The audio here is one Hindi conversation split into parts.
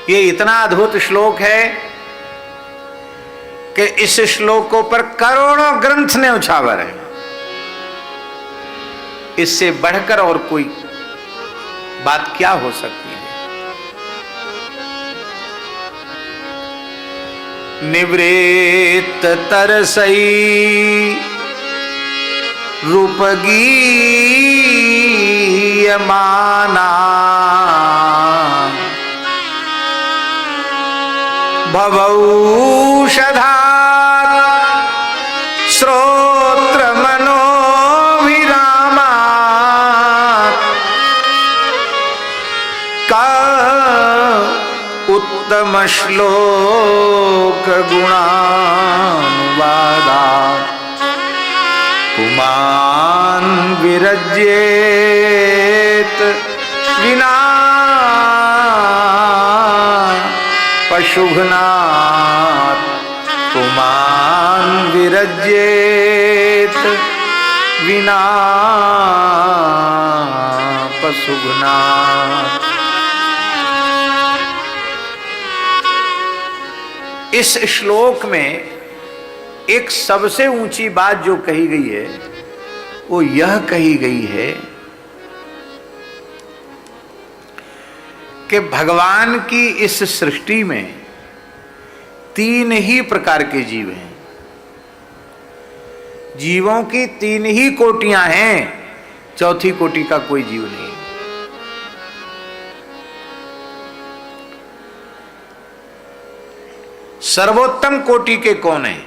ये इतना अद्भुत श्लोक है कि इस श्लोकों पर करोड़ों ग्रंथ ने उछावर है। इससे बढ़कर और कोई बात क्या हो सकती है। निवृत्त तरसई रूपगीयमाना भवौषधा श्रोत्र मनोभिरामा का उत्तम श्लोक गुणानुवादा पुमान विरज्येत विना पशुघ्नात् पुमान विरज्येत विना पशुघ्नात्। इस श्लोक में एक सबसे ऊंची बात जो कही गई है वो यह कही गई है कि भगवान की इस सृष्टि में 3 ही प्रकार के जीव हैं। जीवों की 3 ही कोटियां हैं, चौथी कोटि का कोई जीव नहीं। सर्वोत्तम कोटि के कौन है?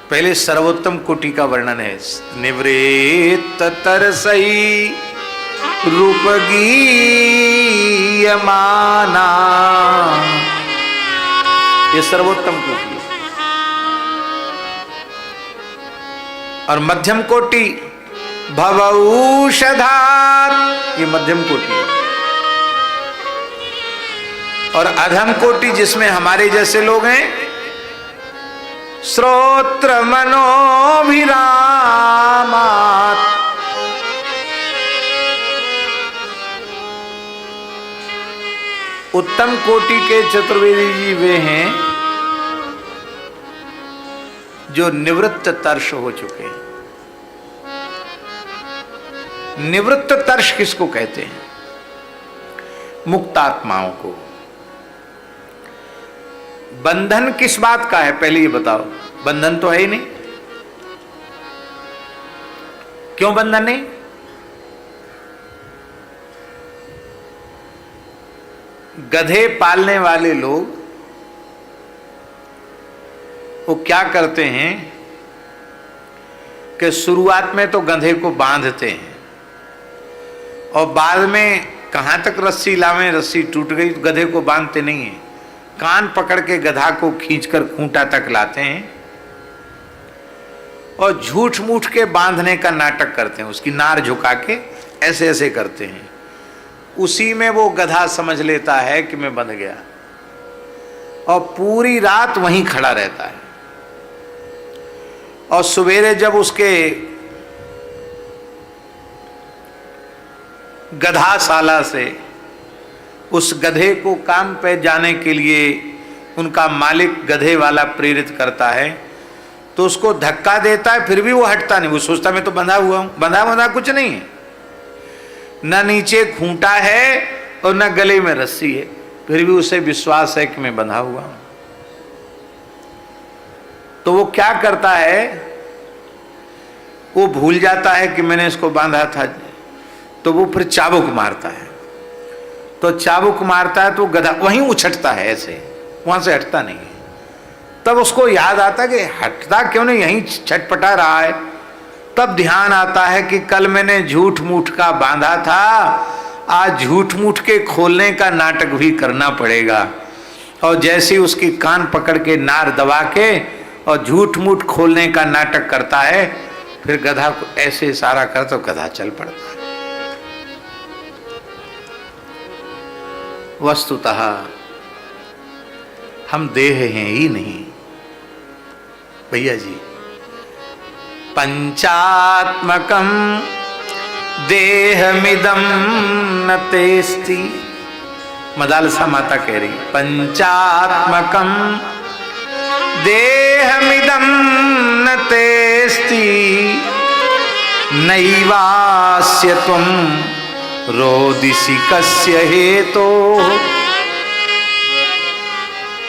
पहले सर्वोत्तम कोटि का वर्णन है। निवृत्त तरसई रूपगीयमाना, ये सर्वोत्तम कोटि है। और मध्यम कोटि भवौषधात्, ये मध्यम कोटि है। और अधम कोटि जिसमें हमारे जैसे लोग हैं, श्रोत्र मनोभिरामात्, उत्तम कोटि के चतुर्वेदी जी वे हैं जो निवृत्त तर्ष हो चुके हैं। निवृत्त तर्ष किसको कहते हैं? मुक्तात्माओं को। बंधन किस बात का है पहले ये बताओ। बंधन तो है ही नहीं। क्यों बंधन नहीं? गधे पालने वाले लोग वो क्या करते हैं कि शुरुआत में तो गधे को बांधते हैं और बाद में कहां तक रस्सी लावें, रस्सी टूट गई तो गधे को बांधते नहीं हैं। कान पकड़ के गधा को खींचकर खूंटा तक लाते हैं और झूठ मूठ के बांधने का नाटक करते हैं। उसकी नार झुका के ऐसे ऐसे करते हैं। उसी में वो गधा समझ लेता है कि मैं बंध गया और पूरी रात वहीं खड़ा रहता है। और सवेरे जब उसके गधाशाला से उस गधे को काम पे जाने के लिए उनका मालिक गधे वाला प्रेरित करता है तो उसको धक्का देता है, फिर भी वो हटता नहीं। वो सोचता मैं तो बंधा हुआ हूं। बंधा कुछ नहीं है, न नीचे खूंटा है और न गले में रस्सी है, फिर भी उसे विश्वास है कि मैं बंधा हुआ हूं। तो वो क्या करता है, वो भूल जाता है कि मैंने इसको बांधा था, तो वो फिर चाबुक मारता है। तो चाबुक मारता है तो गधा वहीं उछटता है, ऐसे वहां से हटता नहीं है। तब उसको याद आता कि हटता क्यों नहीं, यहीं छटपटा रहा है। तब ध्यान आता है कि कल मैंने झूठ मूठ का बांधा था, आज झूठ मूठ के खोलने का नाटक भी करना पड़ेगा। और जैसे उसकी कान पकड़ के नार दबा के और झूठ मूठ खोलने का नाटक करता है, फिर गधा को ऐसे इशारा कर तो गधा चल पड़ता है। वस्तुतः हम देह हैं ही नहीं भैया जी। पंचात्मकम देहमिदं न तेस्ति मदालसा माता कह रही, पंचात्मकम देहमिदं न तेस्ति नैवास्य त्वं रोदिसी कस्य हेतो।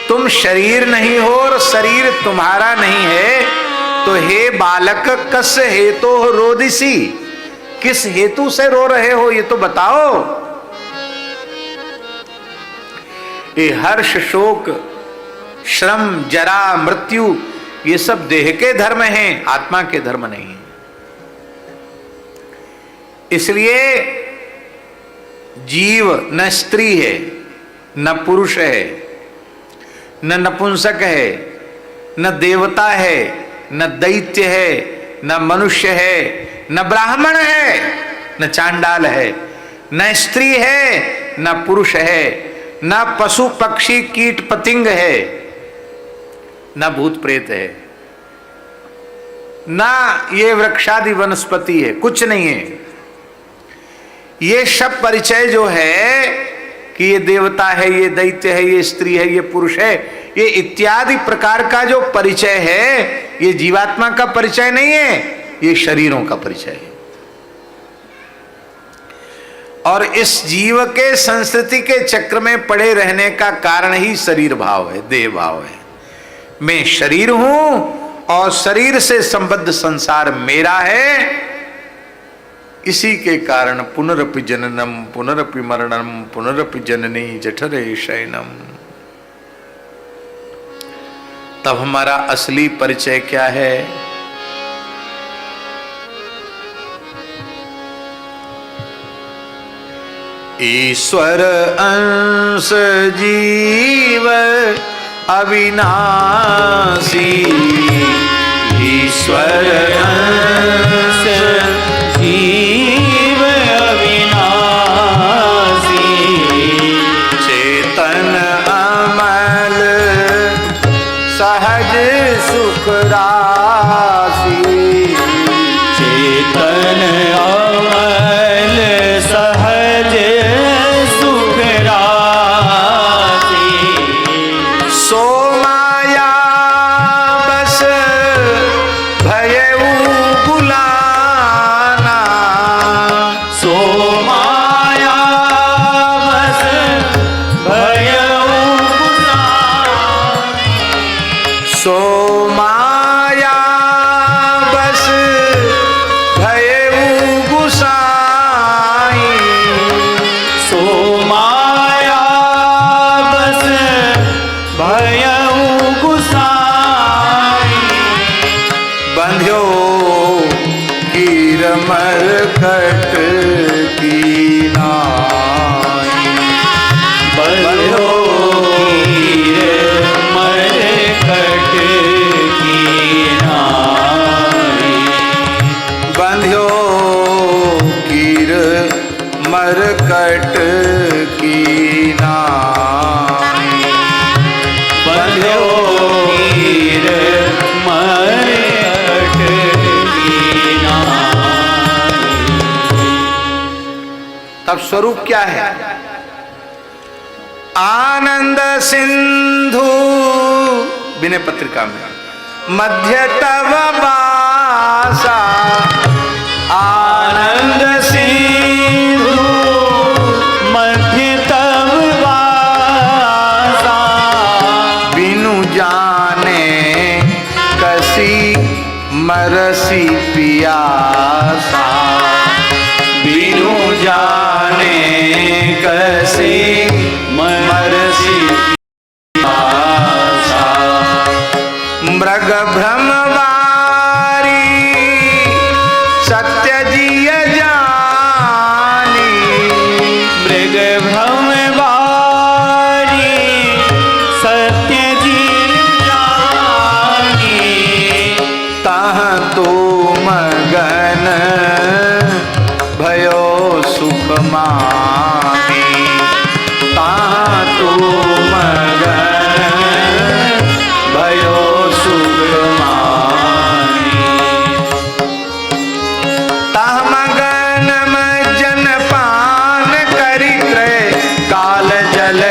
तुम शरीर नहीं हो और शरीर तुम्हारा नहीं है, तो हे बालक कस हेतु हो रोदिसी, किस हेतु से रो रहे हो ये तो बताओ। ये हर्ष शोक श्रम जरा मृत्यु ये सब देह के धर्म हैं, आत्मा के धर्म नहीं है। इसलिए जीव न स्त्री है, न पुरुष है, न नपुंसक है, न देवता है, न दैत्य है, न मनुष्य है, न ब्राह्मण है, न चांडाल है, न स्त्री है, न पुरुष है, न पशु पक्षी कीट पतिंग है, न भूत प्रेत है, न ये वृक्षादि वनस्पति है, कुछ नहीं है। ये सब परिचय जो है कि ये देवता है, ये दैत्य है, ये स्त्री है, ये पुरुष है, ये इत्यादि प्रकार का जो परिचय है, ये जीवात्मा का परिचय नहीं है, ये शरीरों का परिचय है। और इस जीव के संस्कृति के चक्र में पड़े रहने का कारण ही शरीर भाव है, देह भाव है। मैं शरीर हूं और शरीर से संबद्ध संसार मेरा है। इसी के कारण पुनरपि जननम पुनरपि मरणम पुनरपि जननी जठरे शयनम। तब हमारा असली परिचय क्या है? ईश्वर अंश जीव अविनाशी, ईश्वर अंश जीव अविनाशी, चेतन अमल सहज सुख राशि, चेतन अमल सहज सुख राशि, सो माया बस भयउ बुलाना, सो माया बस भयउ बुलाना, सो माया बस भयउ गुसाई, सो माया बस भयउ गुसाई, बंध्यो कीर मरकट की नाई, बंध्यो कीर मरकट की नाई, बंध्यो कीर मरकट की नाई, बंध्यो कीर मरकट की नाई। तब स्वरूप क्या है? आनंद सिंधु विनय पत्रिका में मध्य तव वासा, आनंद सिंधु मध्य तव वासा, बिनु जाने कसी मरसी पियासा, बिनु जाने कसी मरसी पियासा, मृग भ्रमवारी सत्य जिय जानी, मृग भ्रमवारी सत्य जिय जानी, तह तो मगन भयो सुख मानी, तह तो मगन भयो सुख मानी, तह मगन में जन पान करी क्रय काल जल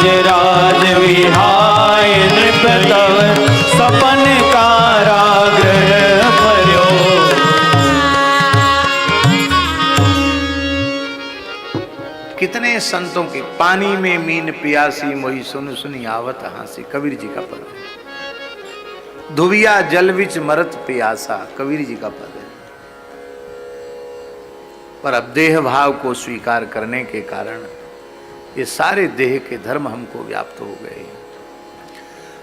राज राज विहाय नृप तव सपन कारागृह भर्यो। कितने संतों के पानी में मीन पियासी मोही सुन सुनी आवत हासी, कबीर जी का पद है। धुविया जल विच मरत पियासा, कबीर जी का पद है। पर अब देह भाव को स्वीकार करने के कारण ये सारे देह के धर्म हमको व्याप्त हो गए।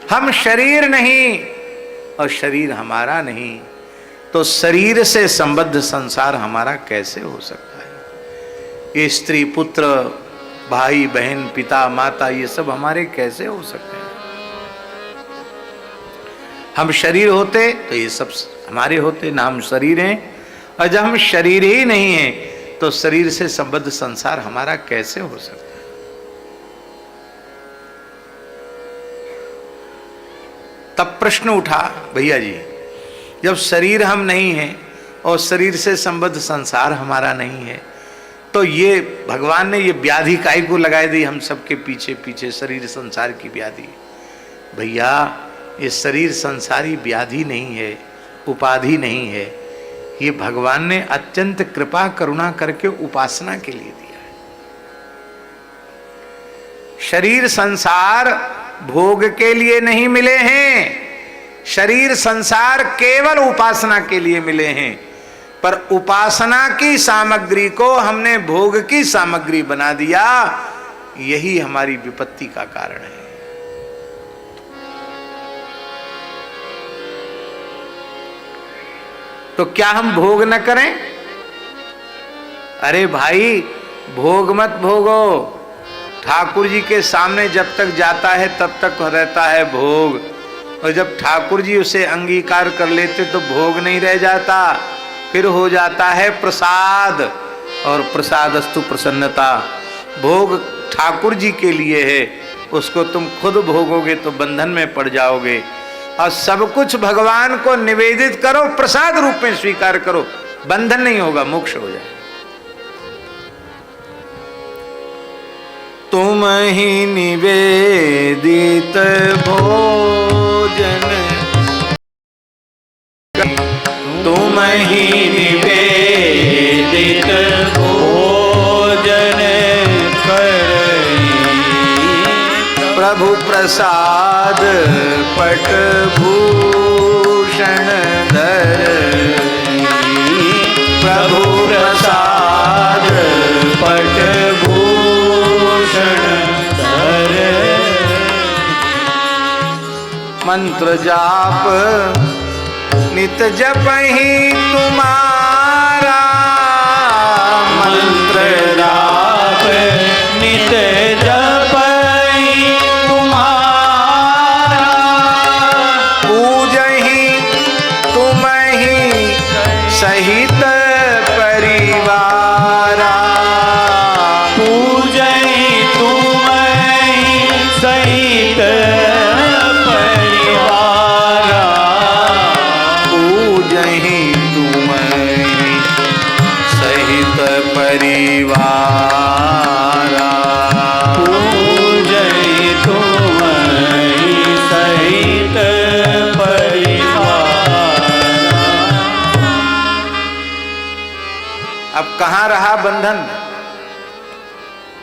हम शरीर नहीं और शरीर हमारा नहीं, तो शरीर से संबद्ध संसार हमारा कैसे हो सकता है? ये स्त्री पुत्र भाई बहन पिता माता ये सब हमारे कैसे हो सकते हैं? हम शरीर होते तो ये सब हमारे होते, ना हम शरीर हैं। और जब हम शरीर ही नहीं है तो शरीर से संबद्ध संसार हमारा कैसे हो सकता है? तब प्रश्न उठा, भैया जी जब शरीर हम नहीं हैं और शरीर से संबद्ध संसार हमारा नहीं है, तो ये भगवान ने ये व्याधि काहे को लगाई दी हम सबके पीछे पीछे, शरीर संसार की व्याधि? भैया ये शरीर संसारी व्याधि नहीं है, उपाधि नहीं है, ये भगवान ने अत्यंत कृपा करुणा करके उपासना के लिए दिया है। शरीर संसार भोग के लिए नहीं मिले हैं, शरीर संसार केवल उपासना के लिए मिले हैं। पर उपासना की सामग्री को हमने भोग की सामग्री बना दिया, यही हमारी विपत्ति का कारण है। तो क्या हम भोग न करें? अरे भाई भोग मत भोगो, ठाकुर जी के सामने जब तक जाता है तब तक रहता है भोग, और जब ठाकुर जी उसे अंगीकार कर लेते तो भोग नहीं रह जाता, फिर हो जाता है प्रसाद, और प्रसादस्तु प्रसन्नता। भोग ठाकुर जी के लिए है, उसको तुम खुद भोगोगे तो बंधन में पड़ जाओगे। और सब कुछ भगवान को निवेदित करो, प्रसाद रूप में स्वीकार करो, बंधन नहीं होगा, मोक्ष हो जाए। तुम ही निवेदित भोजन, तुम ही निवेदित भोजन करई, प्रभु प्रसाद पट भूषण धरई, प्रभु प्रसाद पट भूषण धरई। मंत्र जाप नित जपहि तुम्हारा, मंत्र जाप नित जपहि तुम्हारा, पूजहि तुमहि सहित परिवारा, पूजहि तुमहि सहित परिवारा, पूजहि तुमहि सहित परिवारा, पूजहि तुमहि सहित परिवारा। अब कहाँ रहा बंधन?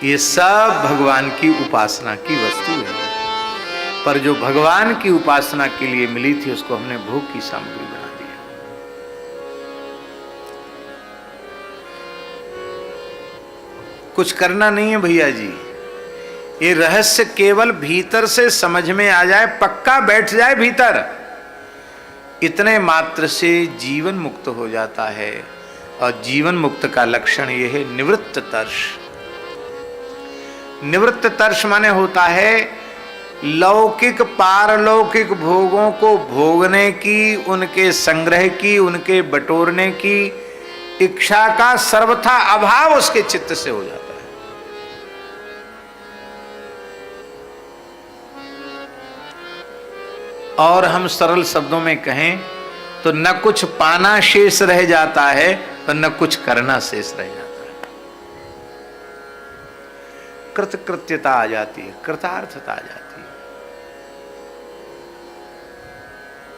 ये सब भगवान की उपासना की वस्तु है, पर जो भगवान की उपासना के लिए मिली थी उसको हमने भोग की सामग्री बना दिया। कुछ करना नहीं है भैया जी, ये रहस्य केवल भीतर से समझ में आ जाए, पक्का बैठ जाए भीतर, इतने मात्र से जीवन मुक्त हो जाता है। और जीवन मुक्त का लक्षण यह है निवृत्त तर्ष। निवृत्त तर्ष माने होता है लौकिक पारलौकिक भोगों को भोगने की, उनके संग्रह की, उनके बटोरने की इच्छा का सर्वथा अभाव उसके चित्त से हो जाता है। और हम सरल शब्दों में कहें तो न कुछ पाना शेष रह जाता है और न कुछ करना शेष रह जाता है। कृतकृत्यता आ जाती है, कृतार्थता आ जाती है।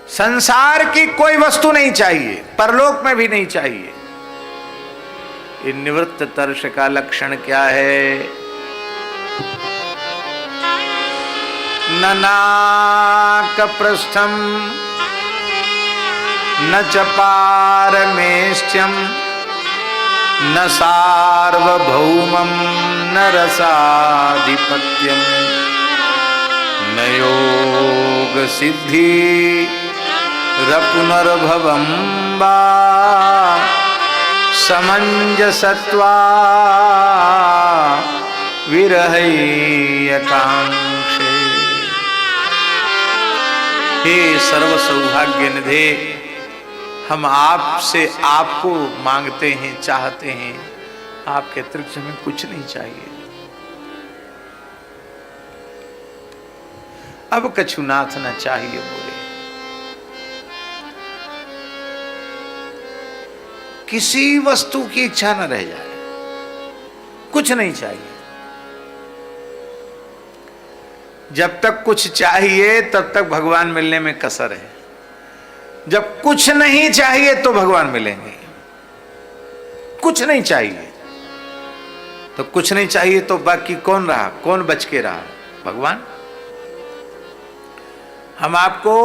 संसार की कोई वस्तु नहीं चाहिए, परलोक में भी नहीं चाहिए। ये निवृत्त तर्ष का लक्षण क्या है? न नाक पृष्ठम न च पारमेष्ठ्यम न सार्वभौमं न रसाधिपत्यम न योग सिद्धि रपुनर्भवं वा समंजसत्वा विरहैकांक्षे। हे सर्व सौभाग्य निधे, हम आपसे आपको मांगते हैं, चाहते हैं, आपके अतिरिक्त हमें कुछ नहीं चाहिए। अब कछुनाथ न चाहिए बोले, किसी वस्तु की इच्छा न रह जाए, कुछ नहीं चाहिए। जब तक कुछ चाहिए तब तक भगवान मिलने में कसर है, जब कुछ नहीं चाहिए तो भगवान मिलेंगे। कुछ नहीं चाहिए तो कुछ नहीं चाहिए तो बाकी कौन रहा, कौन बच के रहा? भगवान। हम आपको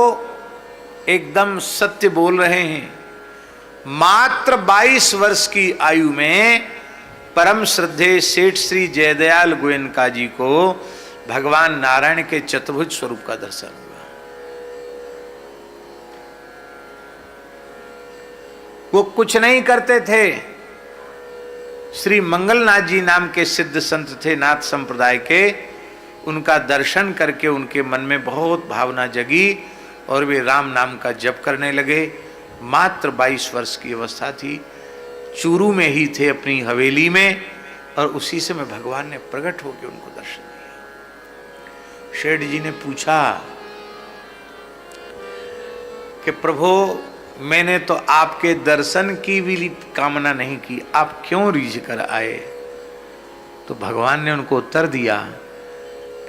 एकदम सत्य बोल रहे हैं। मात्र 22 वर्ष की आयु में परम श्रद्धेय सेठ श्री जयदयाल गोयनका जी को भगवान नारायण के चतुर्भुज स्वरूप का दर्शन हुआ। वो कुछ नहीं करते थे। श्री मंगलनाथ जी नाम के सिद्ध संत थे, नाथ संप्रदाय के। उनका दर्शन करके उनके मन में बहुत भावना जगी और वे राम नाम का जप करने लगे। मात्र 22 वर्ष की अवस्था थी, चूरू में ही थे अपनी हवेली में, और उसी समय भगवान ने प्रकट होकर उनको दर्शन दिया। शेठ जी ने पूछा कि प्रभु, मैंने तो आपके दर्शन की भी कामना नहीं की, आप क्यों रीझ कर आए? तो भगवान ने उनको उत्तर दिया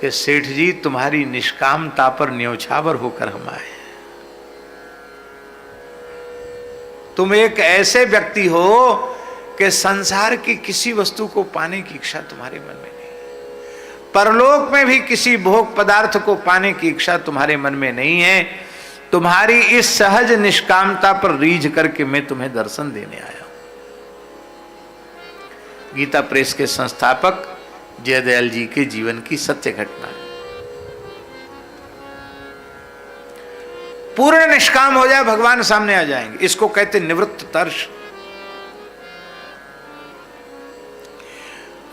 कि सेठ जी, तुम्हारी निष्कामता पर न्योछावर होकर हम आए। तुम एक ऐसे व्यक्ति हो कि संसार की किसी वस्तु को पाने की इच्छा तुम्हारे मन में नहीं, परलोक में भी किसी भोग पदार्थ को पाने की इच्छा तुम्हारे मन में नहीं है। तुम्हारी इस सहज निष्कामता पर रीझ करके मैं तुम्हें दर्शन देने आया हूं। गीता प्रेस के संस्थापक जयदयाल जी के जीवन की सत्य घटना है। पूर्ण निष्काम हो जाए, भगवान सामने आ जाएंगे। इसको कहते निवृत्त तर्ष।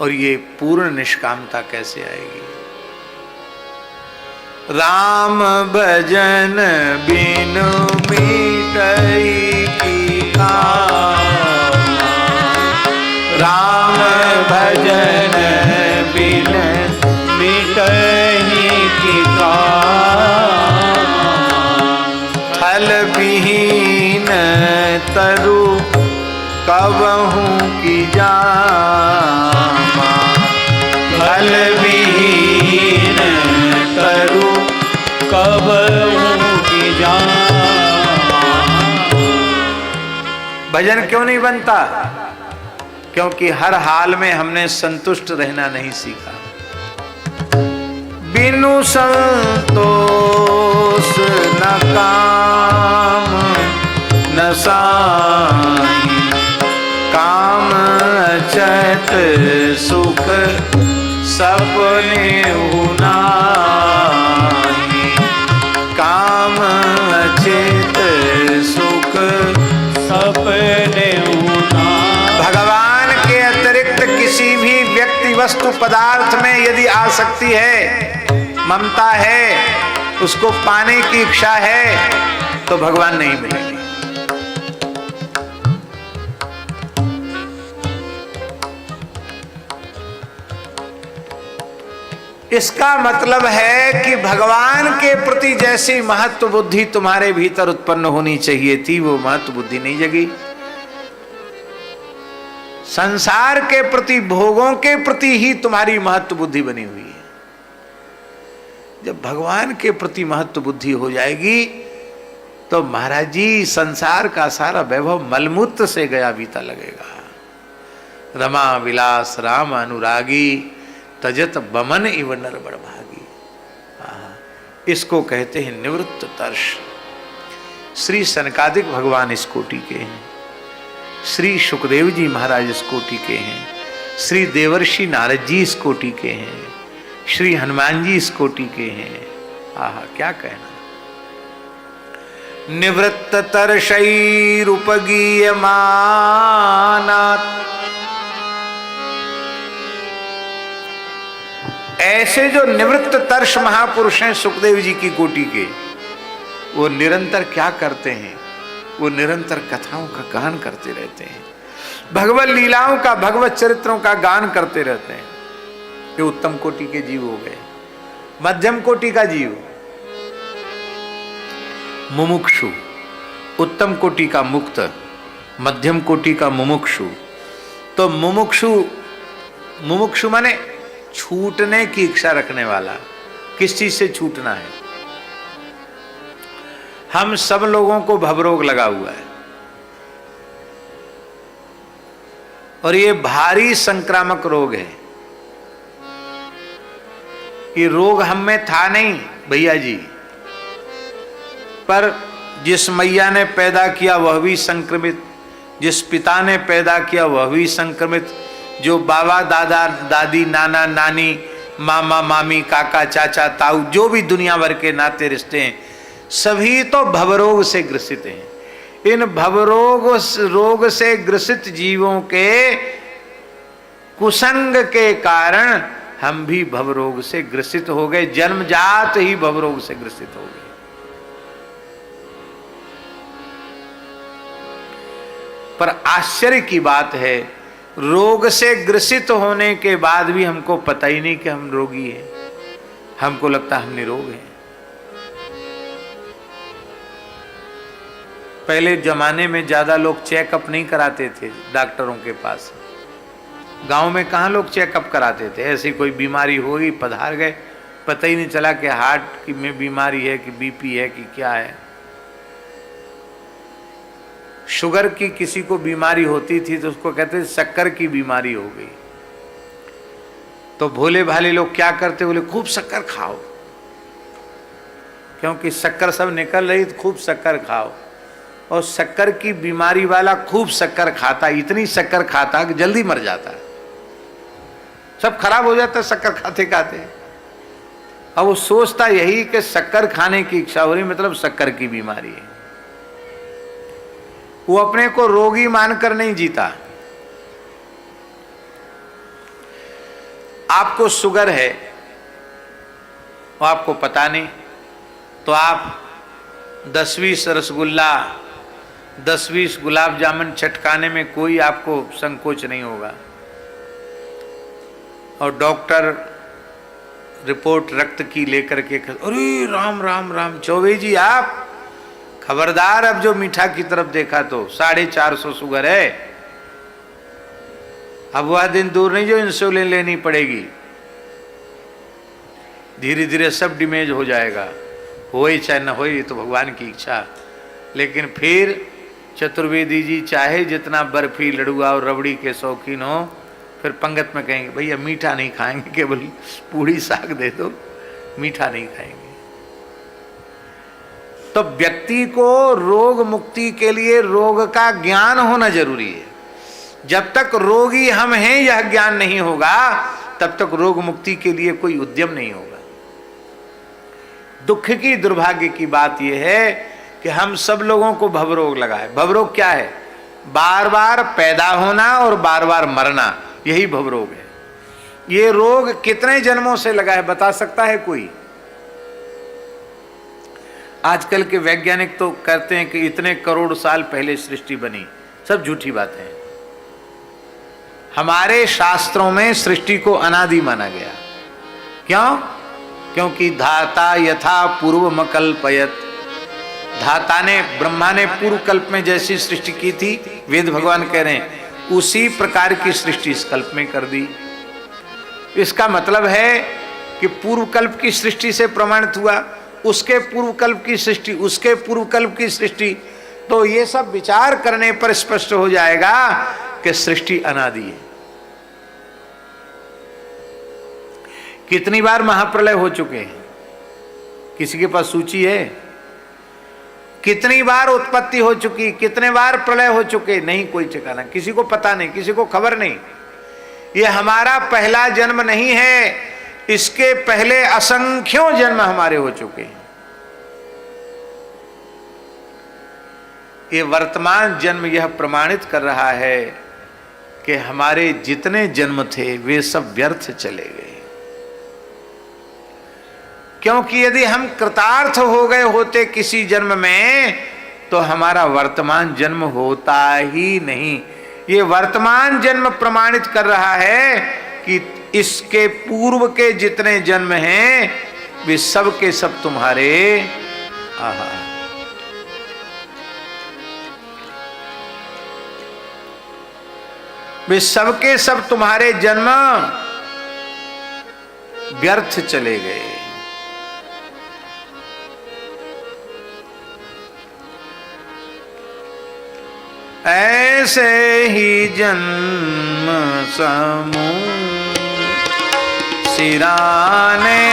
और ये पूर्ण निष्कामता कैसे आएगी? राम भजन बिनु मीटई की कामना, राम भजन बिन मिटहि की कामना, फल विहीन तरु कबहू की जामा, फल विहीन तरु कबहू की जामा। भजन क्यों नहीं बनता? क्योंकि हर हाल में हमने संतुष्ट रहना नहीं सीखा। बिनु संतोष न काम न साई, काम अचत सुख सपने हुनाई, काम अचेत सुख सपने हुनाई। भगवान के अतिरिक्त किसी भी व्यक्ति वस्तु पदार्थ में यदि आसक्ति है, ममता है, उसको पाने की इच्छा है, तो भगवान नहीं मिलेंगे। इसका मतलब है कि भगवान के प्रति जैसी महत्व बुद्धि तुम्हारे भीतर उत्पन्न होनी चाहिए थी, वो महत्व बुद्धि नहीं जगी। संसार के प्रति, भोगों के प्रति ही तुम्हारी महत्व बुद्धि बनी हुई है। जब भगवान के प्रति महत्व बुद्धि हो जाएगी तो महाराज जी संसार का सारा वैभव मलमूत्र से गया बीता लगेगा। रमा विलास राम अनुरागी, तजत बमन इव नर बड़भागी। इसको कहते हैं निवृत्त तर्ष। श्री सनकादिक भगवान इस कोटि के हैं, श्री सुखदेव जी महाराज इस कोटि के हैं, श्री देवर्षि नारद जी इस कोटि के हैं, श्री हनुमान जी इस कोटि के हैं। आहा, क्या कहना। निवृत्त तर्षैरुपगीयमानात्, ऐसे जो निवृत्त तर्ष महापुरुष हैं सुखदेव जी की कोटि के, वो निरंतर क्या करते हैं? वो निरंतर कथाओं का गान करते रहते हैं, भगवत लीलाओं का, भगवत चरित्रों का गान करते रहते हैं। ये उत्तम कोटि के जीव हो गए। मध्यम कोटि का जीव मुमुक्षु, उत्तम कोटि का मुक्त, मध्यम कोटि का मुमुक्षु। तो मुमुक्षु माने छूटने की इच्छा रखने वाला। किस चीज से छूटना है? हम सब लोगों को भवरोग लगा हुआ है और ये भारी संक्रामक रोग है। ये रोग हम में था नहीं भैया जी, पर जिस मैया ने पैदा किया वह भी संक्रमित, जिस पिता ने पैदा किया वह भी संक्रमित, जो बाबा दादा दादी नाना नानी मामा मामी काका चाचा ताऊ जो भी दुनिया भर के नाते रिश्ते हैं सभी तो भवरोग से ग्रसित हैं। इन रोग से ग्रसित जीवों के कुसंग के कारण हम भी भवरोग से ग्रसित हो गए, जन्मजात ही भवरोग से ग्रसित हो गए। पर आश्चर्य की बात है, रोग से ग्रसित होने के बाद भी हमको पता ही नहीं कि हम रोगी हैं, हमको लगता हम निरोग हैं। पहले जमाने में ज्यादा लोग चेकअप नहीं कराते थे डॉक्टरों के पास। गांव में कहाँ लोग चेकअप कराते थे? ऐसी कोई बीमारी होगी पधार गए, पता ही नहीं चला कि हार्ट की में बीमारी है कि बीपी है कि क्या है। शुगर की किसी को बीमारी होती थी तो उसको कहते थे शक्कर की बीमारी हो गई। तो भोले भाले लोग क्या करते, बोले खूब शक्कर खाओ, क्योंकि शक्कर सब निकल रही तो खूब शक्कर खाओ। और शक्कर की बीमारी वाला खूब शक्कर खाता, इतनी शक्कर खाता कि जल्दी मर जाता है, सब खराब हो जाता है शक्कर खाते खाते। अब वो सोचता यही कि शक्कर खाने की इच्छा हो रही, मतलब शक्कर की बीमारी है। वो अपने को रोगी मानकर नहीं जीता। आपको शुगर है और आपको पता नहीं, तो आप 10-20 रसगुल्ला 10-20 गुलाब जामुन चटकाने में कोई आपको संकोच नहीं होगा। और डॉक्टर रिपोर्ट रक्त की लेकर के, अरे राम राम राम चौबे जी आप खबरदार, अब जो मीठा की तरफ देखा तो 450 शुगर है। अब वह दिन दूर नहीं जो इंसुलिन लेनी पड़ेगी, धीरे धीरे सब डैमेज हो जाएगा। हो चाहे न हो, ये तो भगवान की इच्छा। लेकिन फिर चतुर्वेदी जी चाहे जितना बर्फी लड़ुआ और रबड़ी के शौकीन हो, फिर पंगत में कहेंगे भैया मीठा नहीं खाएंगे, केवल पूड़ी साग दे दो, मीठा नहीं खाएंगे। तो व्यक्ति को रोग मुक्ति के लिए रोग का ज्ञान होना जरूरी है। जब तक रोगी हम हैं यह ज्ञान नहीं होगा तब तक रोग मुक्ति के लिए कोई उद्यम नहीं होगा। दुख की दुर्भाग्य की बात यह है कि हम सब लोगों को भवरोग लगा है। भवरोग क्या है? बार बार पैदा होना और बार बार मरना, यही भवरोग है। ये रोग कितने जन्मों से लगा है बता सकता है कोई? आजकल के वैज्ञानिक तो कहते हैं कि इतने करोड़ साल पहले सृष्टि बनी, सब झूठी बातें हैं। हमारे शास्त्रों में सृष्टि को अनादि माना गया। क्यों? क्योंकि धाता यथा पूर्व कल्पयत, धाता ने ब्रह्मा ने पूर्व कल्प में जैसी सृष्टि की थी, वेद भगवान कह रहे हैं उसी प्रकार की सृष्टि इस कल्प में कर दी। इसका मतलब है कि पूर्व कल्प की सृष्टि से प्रमाणित हुआ, उसके पूर्व कल्प की सृष्टि, उसके पूर्व कल्प की सृष्टि। तो ये सब विचार करने पर स्पष्ट हो जाएगा कि सृष्टि अनादि है। कितनी बार महाप्रलय हो चुके हैं, किसी के पास सूची है? कितनी बार उत्पत्ति हो चुकी, कितने बार प्रलय हो चुके, नहीं कोई ठिकाना, किसी को पता नहीं, किसी को खबर नहीं। ये हमारा पहला जन्म नहीं है, इसके पहले असंख्यों जन्म हमारे हो चुके हैं। ये वर्तमान जन्म यह प्रमाणित कर रहा है कि हमारे जितने जन्म थे वे सब व्यर्थ चले गए। क्योंकि यदि हम कृतार्थ हो गए होते किसी जन्म में तो हमारा वर्तमान जन्म होता ही नहीं। ये वर्तमान जन्म प्रमाणित कर रहा है कि इसके पूर्व के जितने जन्म हैं वे सब के सब तुम्हारे आहा वे सबके सब तुम्हारे जन्म व्यर्थ चले गए। ऐसे ही जन्म समूह सिराने,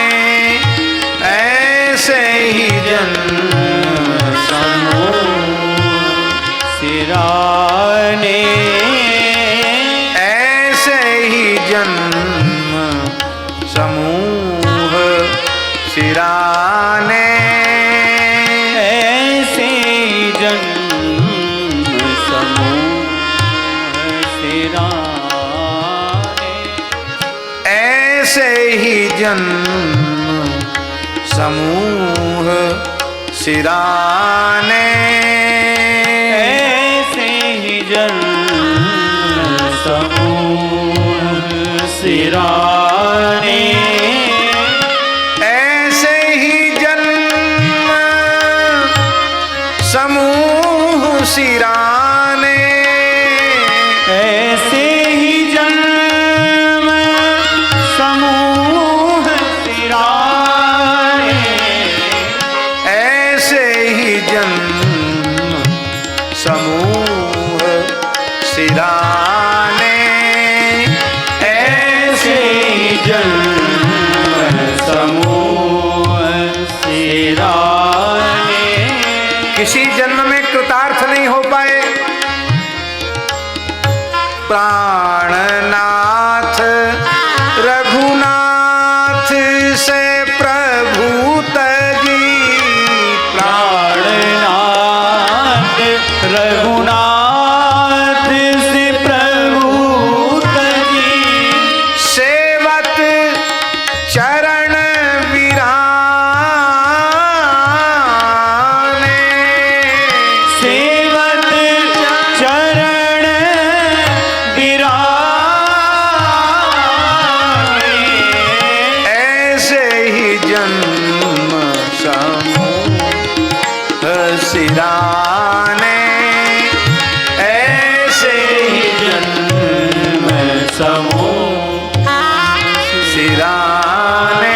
ऐसे ही जन्म समूह सिराने, ऐसे ही जन्म समूह सिराने, ऐसे जन्म ऐसे ही जन्म समूह सिराने, ऐसे ही जन्म समूह सिराने, ऐसे ही जन्म समूह सिराने, ऐसे ही जन्म समूह सिराने, ऐसे ही जन्म समूह सिराने, ऐसे ही जन्म समूह सिराने। किसी जन्म में कृतार्थ नहीं हो पाए। प्राणनाथ रघुनाथ से प्रभु तजी, प्राणनाथ रघुनाथ से प्रभु तजी, सेवत चरण विराने, सेवत चरण विराने, ऐसे ही जन्म समूह सिराने, ऐसे ही जन्म समूह सिराने।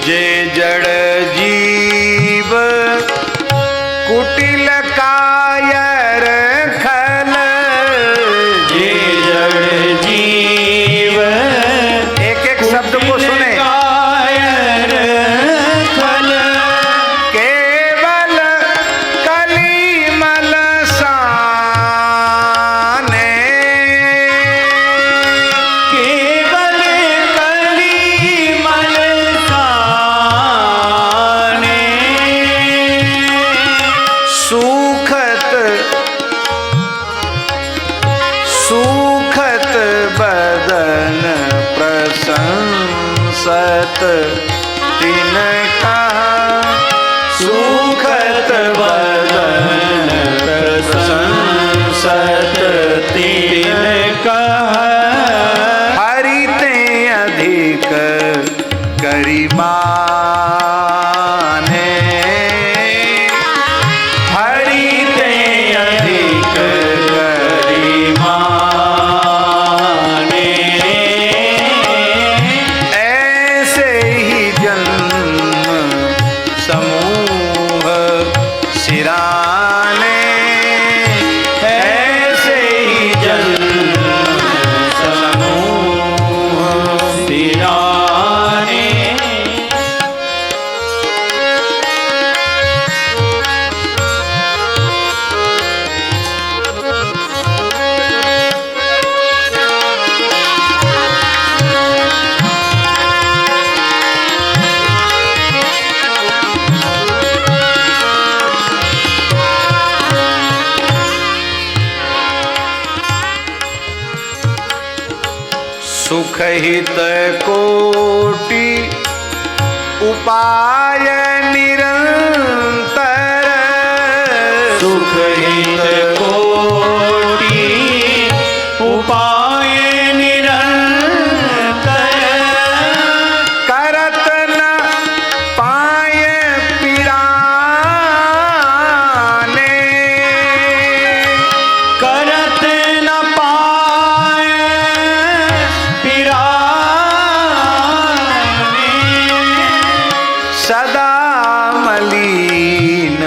जे जड़ जीव कुटिल कायर खल, जे जड़ जीव एक एक शब्द को सुने। कायर खल, केवल कलिमल साने, केवल कलिमल साने, बसत तिन कहा सुखत बदन प्रशंसत तिन कहा हरि ते अधिक करिमाने हरि ते अधिक करिमाने ऐसे ही जन्म समूह सिराने ऐसे ही जन्म समूह सिराने सुख हित कोटि उपाय निरंतर सुख हित कोटि उपाय निरंतर करत न पाए पिराने करत न पाए पिराने सदा मलीन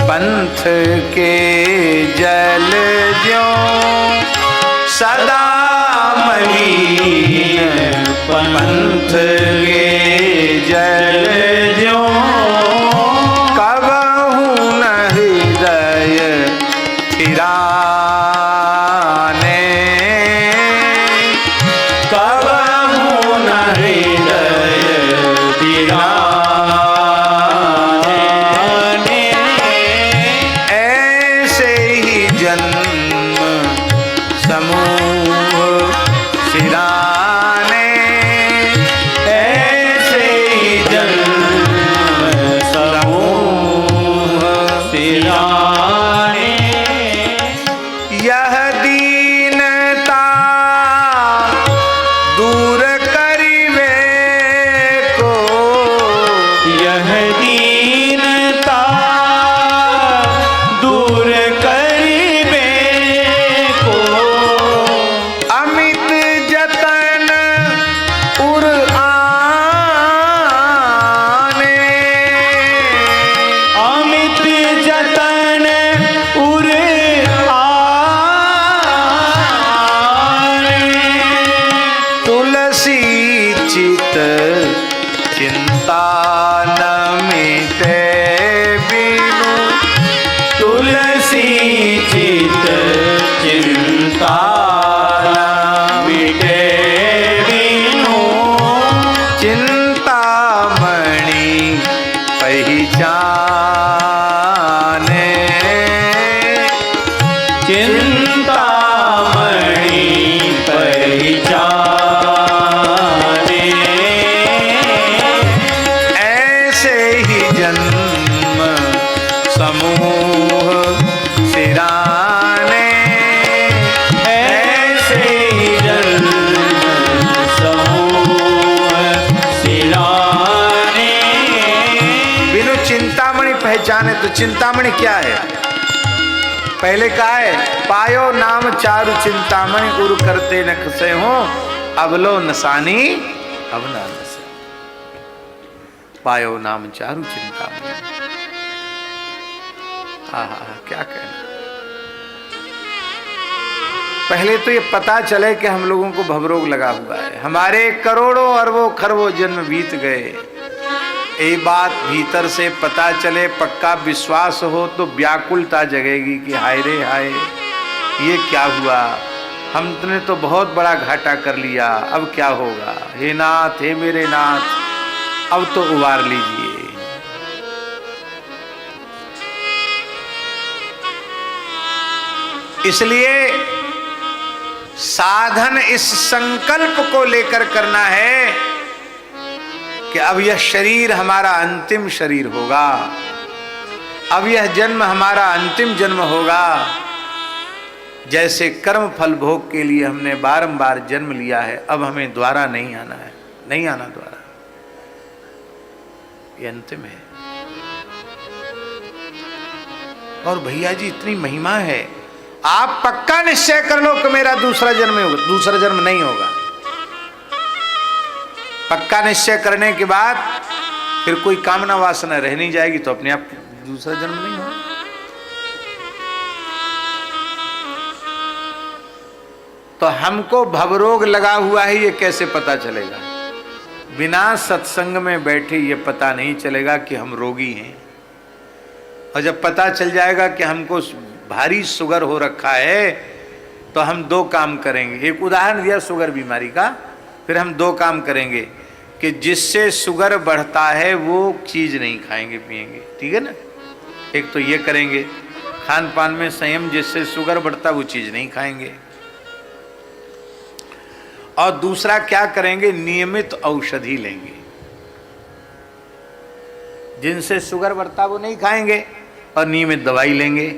पंथ के जल ज्यों सदा मलीन पंथ के जल ज्यों कबहु न हृदय थिराने कबहु न हृदय दिराने ऐसे ही जन्म समूह सिराने ऐसे ही जन्म समूह सिराने यह दीनता दूर करिवे को यह दीनता दूर करिबे को अमित जतन उर आने अमित जतन उर आने तुलसी चित चिंता न मिटे बिनु तुलसी चित चिंता न मिटे बिनु चिंतामणि पहचाने चिंतामणि पहचाने ऐसे ही जन्म समूह सिराने ऐसे ही जन्म समूह सिराने बिनु चिंतामणि पहचाने। तो चिंतामणि क्या है? पहले कहा है पायो नाम चारु चिंतामणि उर करते न खसे हो अवलो नसानी अवना नसे। पायो नाम चारु चिंतामणि। आहा क्या कहना। पहले तो ये पता चले कि हम लोगों को भवरोग लगा हुआ है। हमारे करोड़ों अरबों खरबों जन्म बीत गए। ये बात भीतर से पता चले, पक्का विश्वास हो तो व्याकुलता जगेगी कि हाय रे हाय ये क्या हुआ, हमने तो बहुत बड़ा घाटा कर लिया, अब क्या होगा। हे नाथ, हे मेरे नाथ, अब तो उबार लीजिए। इसलिए साधन इस संकल्प को लेकर करना है कि अब यह शरीर हमारा अंतिम शरीर होगा, अब यह जन्म हमारा अंतिम जन्म होगा। जैसे कर्म फल भोग के लिए हमने बारंबार जन्म लिया है, अब हमें दोबारा नहीं आना है, नहीं आना दोबारा, ये अंतिम है। और भैया जी इतनी महिमा है, आप पक्का निश्चय कर लो कि मेरा दूसरा जन्म होगा, दूसरा जन्म नहीं होगा। पक्का निश्चय करने के बाद फिर कोई कामना वासना रह नहीं जाएगी, तो अपने आप दूसरा जन्म नहीं होगा। तो हमको भवरोग लगा हुआ है, ये कैसे पता चलेगा? बिना सत्संग में बैठे ये पता नहीं चलेगा कि हम रोगी हैं। और जब पता चल जाएगा कि हमको भारी शुगर हो रखा है, तो हम दो काम करेंगे। एक उदाहरण दिया शुगर बीमारी का, फिर हम दो काम करेंगे कि जिससे शुगर बढ़ता है वो चीज नहीं खाएंगे पिएंगे, ठीक है ना। एक तो ये करेंगे, खान पान में संयम, जिससे शुगर बढ़ता वो चीज नहीं खाएंगे। और दूसरा क्या करेंगे, नियमित औषधि लेंगे, जिनसे शुगर बढ़ता वो नहीं खाएंगे, और नियमित दवाई लेंगे।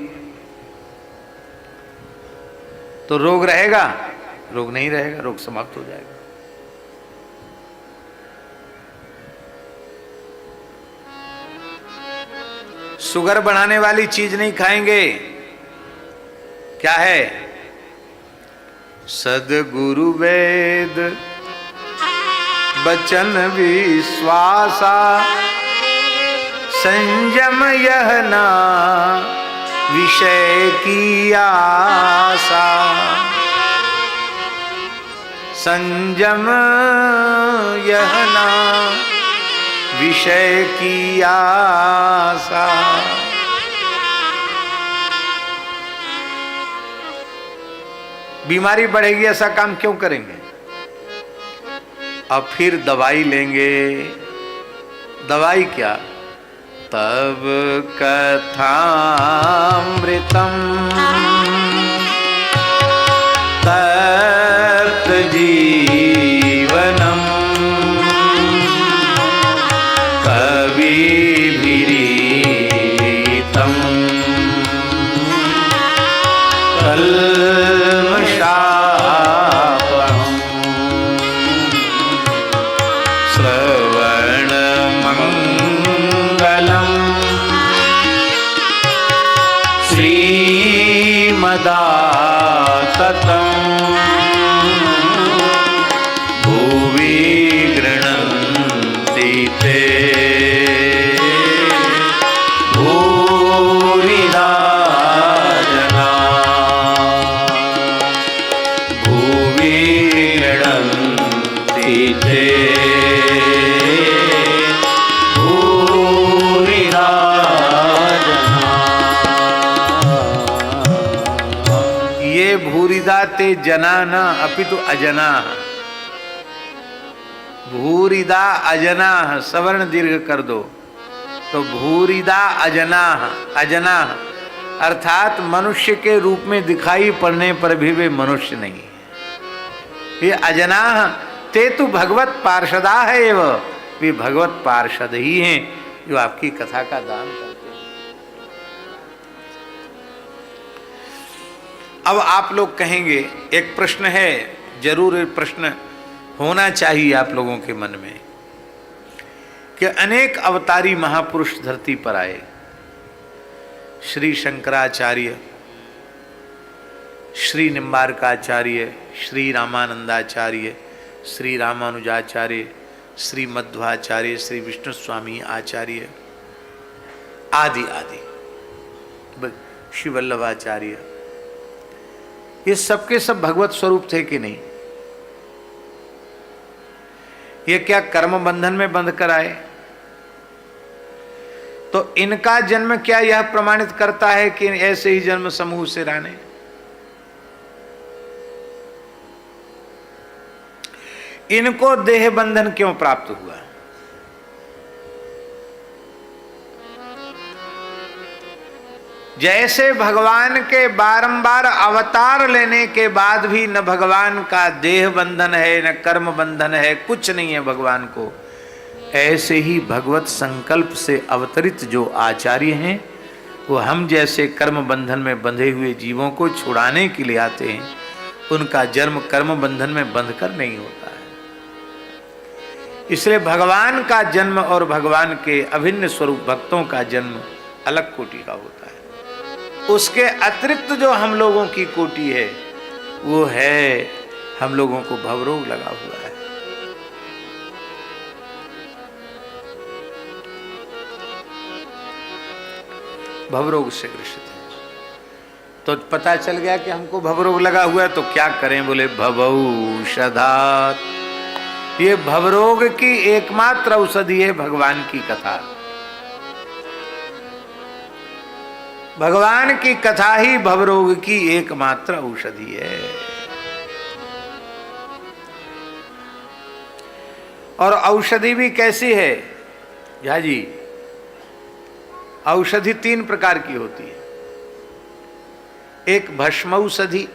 तो रोग रहेगा? रोग नहीं रहेगा, रोग समाप्त हो जाएगा। शुगर बढ़ाने वाली चीज नहीं खाएंगे। क्या है? सद्गुरु वेद बचन विश्वासा, संयम यह ना विषय की आशा, संयम यह ना विषय की आशा। बीमारी बढ़ेगी ऐसा काम क्यों करेंगे? अब फिर दवाई लेंगे। दवाई क्या? तब कथामृतम तत् जीवनम कविभिरीतम कल्मषापहम् श्रवणमंगलम् श्रीमदाततम् भुवि गृह्णन्ति ते भूरिदा जना, भुवि गृह्णन्ति ते भूरिदा जना। ये भूरिदा ते जना न अपितु अजना। भूरिदा अजना, सवर्ण दीर्घ कर दो तो भूरिदा अजना, अजना अर्थात मनुष्य के रूप में दिखाई पड़ने पर भी वे मनुष्य नहीं। ये अजना ते तु भगवत पार्षदा है, वे भगवत पार्षद ही हैं जो आपकी कथा का दान करते हैं। अब आप लोग कहेंगे, एक प्रश्न है, जरूर एक प्रश्न होना चाहिए आप लोगों के मन में, कि अनेक अवतारी महापुरुष धरती पर आए। श्री शंकराचार्य, श्री निम्बारकाचार्य, श्री रामानंदाचार्य, श्री रामानुजाचार्य, श्री मध्वाचार्य, श्री विष्णु स्वामी आचार्य आदि आदि, श्री वल्लभाचार्य, ये सबके सब भगवत स्वरूप थे कि नहीं? ये क्या कर्म बंधन में बंध कर आए? तो इनका जन्म क्या यह प्रमाणित करता है कि ऐसे ही जन्म समूह से रहने? इनको देह बंधन क्यों प्राप्त हुआ? जैसे भगवान के बारंबार अवतार लेने के बाद भी न भगवान का देह बंधन है, न कर्म बंधन है, कुछ नहीं है भगवान को, ऐसे ही भगवत संकल्प से अवतरित जो आचार्य हैं वो हम जैसे कर्म बंधन में बंधे हुए जीवों को छुड़ाने के लिए आते हैं। उनका जन्म कर्म बंधन में बंधकर नहीं होता है। इसलिए भगवान का जन्म और भगवान के अभिन्न स्वरूप भक्तों का जन्म अलग कोटि का होता है। उसके अतिरिक्त जो हम लोगों की कोटि है वो है हम लोगों को भवरोग लगा हुआ है। भवरोग से ग्रसित है। तो पता चल गया कि हमको भवरोग लगा हुआ है, तो क्या करें? बोले भवौषधात्। ये भवरोग की एकमात्र औषधि है भगवान की कथा। भगवान की कथा ही भवरोग की एकमात्र औषधि है। और औषधि भी कैसी है झा जी? औषधि 3 प्रकार की होती है। एक भस्मौषधि,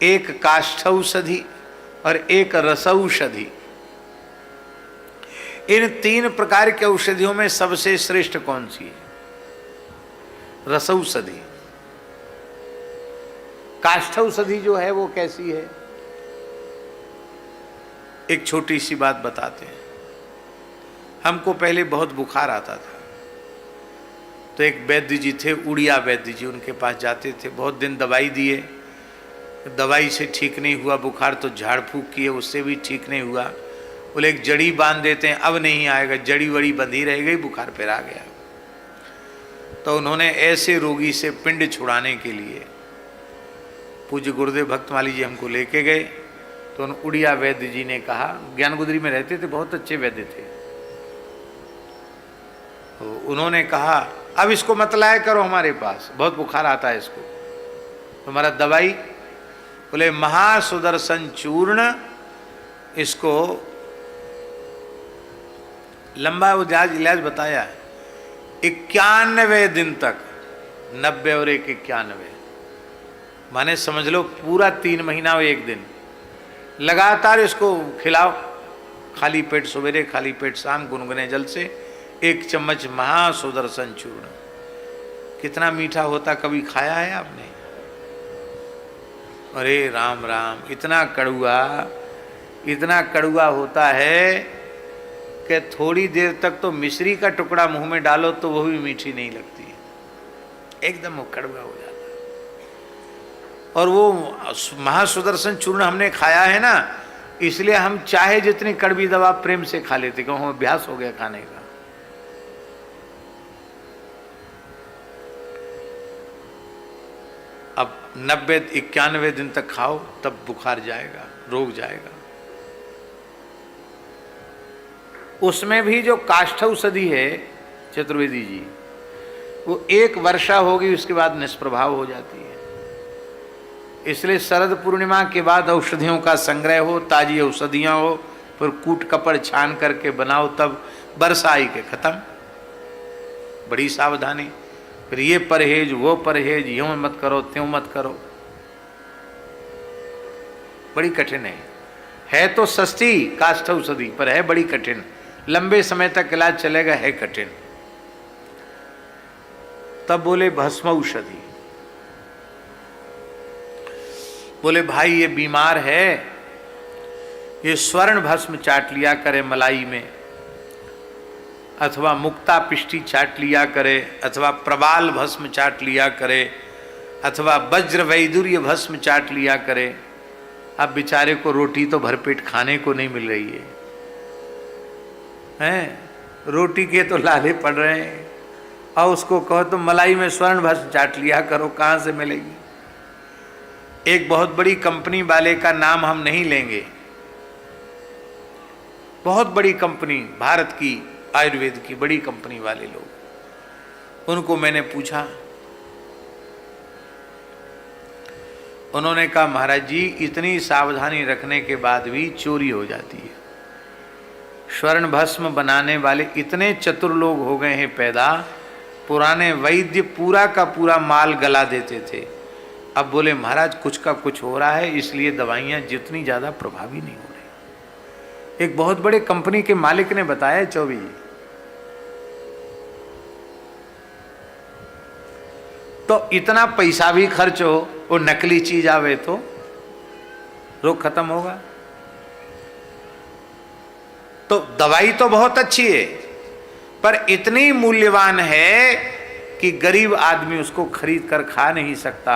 एक काष्ठौषधि और एक रसौषधि। इन 3 प्रकार के औषधियों में सबसे श्रेष्ठ कौन सी है? रसौषधि। काष्ठौषधि जो है वो कैसी है? एक छोटी सी बात बताते हैं। हमको पहले बहुत बुखार आता था, तो एक वैद्य जी थे, उड़िया वैद्य जी, उनके पास जाते थे। बहुत दिन दवाई दिए, दवाई से ठीक नहीं हुआ बुखार, तो झाड़ फूक किए, उससे भी ठीक नहीं हुआ। बोले एक जड़ी बांध देते हैं, अब नहीं आएगा, जड़ी वड़ी बंधी रह गई, बुखार फिर आ गया। तो उन्होंने ऐसे रोगी से पिंड छुड़ाने के लिए पूज्य गुरुदेव भक्तमाली जी हमको लेके गए। तो उन उड़िया वैद्य जी ने कहा, ज्ञानगुदरी में रहते थे, बहुत अच्छे वैद्य थे। तो उन्होंने कहा अब इसको मत लाया करो हमारे पास, बहुत बुखार आता है इसको। तुम्हारा दवाई? बोले महासुदर्शन चूर्ण। इसको लंबा इलाज बताया, 91 दिन तक, 90 और 91, माने समझ लो पूरा 3 महीना और 1 दिन लगातार इसको खिलाओ। खाली पेट सवेरे, खाली पेट शाम, गुनगुने जल से 1 चम्मच महासुदर्शन चूर्ण। कितना मीठा होता, कभी खाया है आपने? अरे राम राम, इतना कड़ुआ होता है कि थोड़ी देर तक तो मिश्री का टुकड़ा मुंह में डालो तो वो भी मीठी नहीं लगती है, एकदम वो कड़ुआ हो जाता है। और वो महासुदर्शन चूर्ण हमने खाया है ना, इसलिए हम चाहे जितनी कड़वी दवा प्रेम से खा लेते, क्यों? हम अभ्यास हो गया खाने का। अब 90-91 दिन तक खाओ, तब बुखार जाएगा, रोग जाएगा। उसमें भी जो काष्ठौषधि है चतुर्वेदी जी, वो 1 वर्षा होगी, उसके बाद निष्प्रभाव हो जाती है। इसलिए शरद पूर्णिमा के बाद औषधियों का संग्रह हो, ताजी औषधियाँ हो, फिर कूट कपड़ छान करके बनाओ, तब वर्षा आई के खत्म। बड़ी सावधानी। फिर ये परहेज, वो परहेज, यूं मत करो, त्यों मत करो, बड़ी कठिन है तो सस्ती काष्ठौषधि, पर है बड़ी कठिन। लंबे समय तक इलाज चलेगा, है कठिन। तब बोले भस्मौषधि। बोले भाई ये बीमार है, ये स्वर्ण भस्म चाट लिया करे मलाई में, अथवा मुक्ता पिष्टी चाट लिया करे, अथवा प्रबाल भस्म चाट लिया करे, अथवा वज्र वैदुर्य भस्म चाट लिया करे। अब बेचारे को रोटी तो भरपेट खाने को नहीं मिल रही है, हैं? रोटी के तो लाले पड़ रहे हैं, और उसको कहो तो मलाई में स्वर्ण भस्म चाट लिया करो, कहाँ से मिलेगी? एक बहुत बड़ी कंपनी वाले का नाम हम नहीं लेंगे, बहुत बड़ी कंपनी, भारत की आयुर्वेद की बड़ी कंपनी वाले लोग, उनको मैंने पूछा, उन्होंने कहा महाराज जी इतनी सावधानी रखने के बाद भी चोरी हो जाती है। स्वर्ण भस्म बनाने वाले इतने चतुर लोग हो गए हैं पैदा, पुराने वैद्य पूरा का पूरा माल गला देते थे। अब बोले महाराज कुछ का कुछ हो रहा है, इसलिए दवाइयाँ जितनी ज़्यादा प्रभावी नहीं हो रही। एक बहुत बड़े कंपनी के मालिक ने बताया, चौबे जी, तो इतना पैसा भी खर्च हो और नकली चीज आवे तो रोग खत्म होगा। तो दवाई तो बहुत अच्छी है, पर इतनी मूल्यवान है कि गरीब आदमी उसको खरीद कर खा नहीं सकता।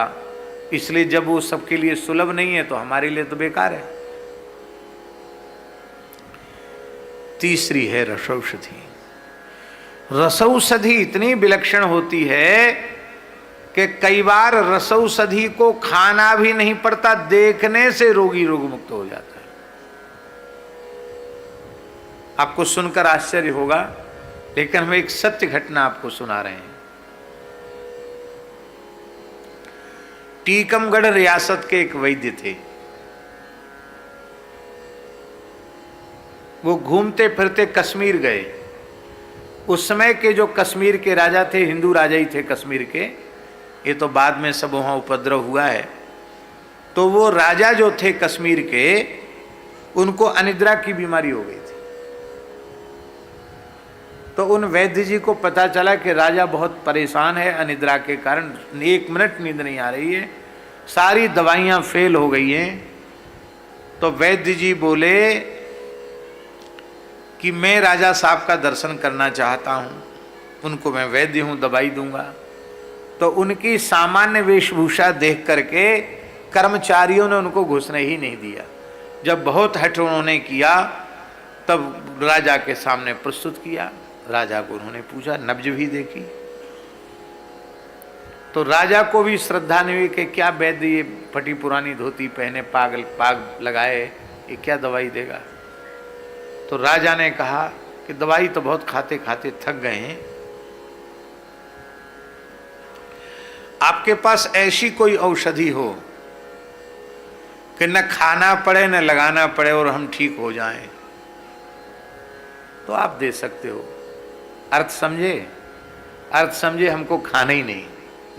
इसलिए जब वो सबके लिए सुलभ नहीं है तो हमारे लिए तो बेकार है। तीसरी है रसौषधि। रसौषधि इतनी विलक्षण होती है कि कई बार रसौषधि को खाना भी नहीं पड़ता, देखने से रोगी रोग मुक्त हो जाता है। आपको सुनकर आश्चर्य होगा, लेकिन हम एक सत्य घटना आपको सुना रहे हैं। टीकमगढ़ रियासत के एक वैद्य थे। वो घूमते फिरते कश्मीर गए। उस समय के जो कश्मीर के राजा थे, हिंदू राजा ही थे कश्मीर के, ये तो बाद में सब वहाँ उपद्रव हुआ है। तो वो राजा जो थे कश्मीर के, उनको अनिद्रा की बीमारी हो गई थी। तो उन वैद्य जी को पता चला कि राजा बहुत परेशान है अनिद्रा के कारण, 1 मिनट नींद नहीं आ रही है, सारी दवाइयाँ फेल हो गई हैं। तो वैद्य जी बोले कि मैं राजा साहब का दर्शन करना चाहता हूँ, उनको मैं वैद्य हूँ, दवाई दूंगा। तो उनकी सामान्य वेशभूषा देख करके कर्मचारियों ने उनको घुसने ही नहीं दिया। जब बहुत हठ उन्होंने किया तब राजा के सामने प्रस्तुत किया। राजा को उन्होंने पूछा, नब्ज भी देखी। तो राजा को भी श्रद्धा नहीं हुई कि क्या वैद्य ये फटी पुरानी धोती पहने, पाग लगाए, ये क्या दवाई देगा। तो राजा ने कहा कि दवाई तो बहुत खाते खाते थक गए हैं, आपके पास ऐसी कोई औषधि हो कि न खाना पड़े न लगाना पड़े और हम ठीक हो जाएं, तो आप दे सकते हो। अर्थ समझे? अर्थ समझे, हमको खाना ही नहीं,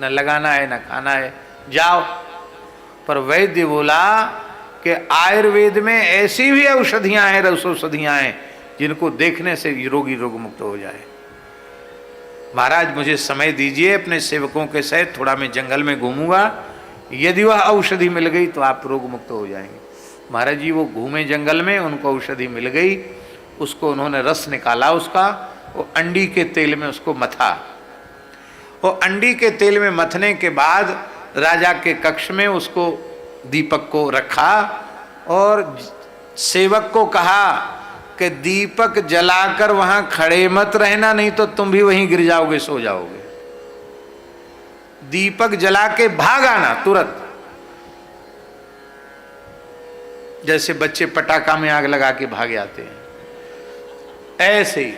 न लगाना है न खाना है, जाओ। पर वैद्य बोला कि आयुर्वेद में ऐसी भी औषधियां हैं, रसौषधियां हैं, जिनको देखने से रोगी रोग मुक्त हो जाए। महाराज मुझे समय दीजिए, अपने सेवकों के सहित थोड़ा मैं जंगल में घूमूंगा, यदि वह औषधि मिल गई तो आप रोग मुक्त हो जाएंगे। महाराज जी वो घूमे जंगल में, उनको औषधि मिल गई, उसको उन्होंने रस निकाला उसका, वो अंडी के तेल में उसको मथा। वो अंडी के तेल में मथने के बाद राजा के कक्ष में उसको दीपक को रखा और सेवक को कहा कि दीपक जलाकर वहां खड़े मत रहना, नहीं तो तुम भी वहीं गिर जाओगे, सो जाओगे। दीपक जला के भाग आना तुरंत, जैसे बच्चे पटाखा में आग लगा के भाग आते हैं, ऐसे ही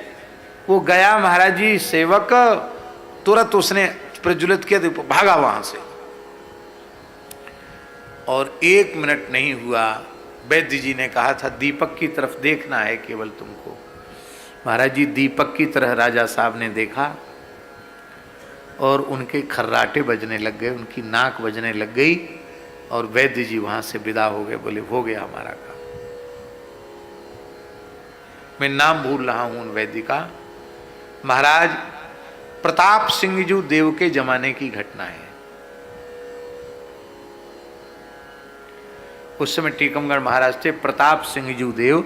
वो गया। महाराज जी सेवक तुरंत उसने प्रज्वलित किया, भागा वहां से, और 1 मिनट नहीं हुआ। वैद्य जी ने कहा था दीपक की तरफ देखना है केवल तुमको। महाराज जी दीपक की तरह राजा साहब ने देखा और उनके खर्राटे बजने लग गए, उनकी नाक बजने लग गई, और वैद्य जी वहां से विदा हो गए। बोले हो गया हमारा काम। मैं नाम भूल रहा हूं उन वैद्य का। महाराज प्रताप सिंह जी देव के जमाने की घटना है। उस समय टीकमगढ़ महाराज थे प्रताप सिंह जी देव,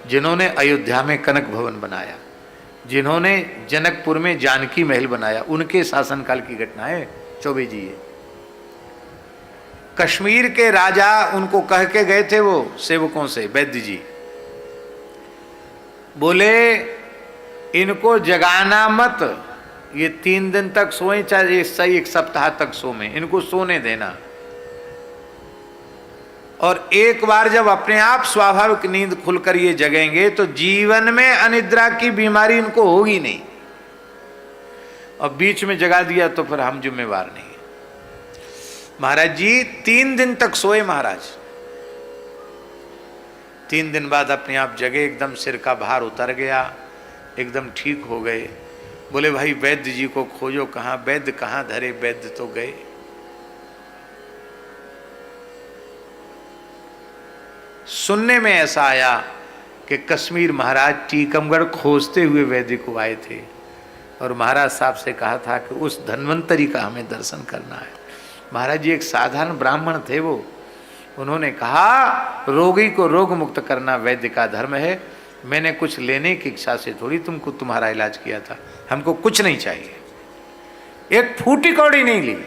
जिन्होंने अयोध्या में कनक भवन बनाया, जिन्होंने जनकपुर में जानकी महल बनाया, उनके शासनकाल की घटना है। चौबे जी है। कश्मीर के राजा उनको कह के गए थे वो सेवकों से, वैद्य जी बोले इनको जगाना मत, ये 3 दिन तक सोए, चाहे सही 1 सप्ताह तक सोए, इनको सोने देना। और एक बार जब अपने आप स्वाभाविक नींद खुलकर ये जगेंगे तो जीवन में अनिद्रा की बीमारी इनको होगी नहीं। और बीच में जगा दिया तो फिर हम जिम्मेवार नहीं। महाराज जी 3 दिन तक सोए महाराज। 3 दिन बाद अपने आप जगे, एकदम सिर का भार उतर गया, एकदम ठीक हो गए। बोले भाई वैद्य जी को खोजो, कहाँ वैद्य, कहाँ धरे वैद्य, तो गए। सुनने में ऐसा आया कि कश्मीर महाराज टीकमगढ़ खोजते हुए वैद्य को आए थे और महाराज साहब से कहा था कि उस धन्वंतरी का हमें दर्शन करना है। महाराज जी एक साधारण ब्राह्मण थे वो, उन्होंने कहा रोगी को रोग मुक्त करना वैद्य का धर्म है, मैंने कुछ लेने की इच्छा से थोड़ी तुमको तुम्हारा इलाज किया था, हमको कुछ नहीं चाहिए, एक फूटी कौड़ी नहीं ली।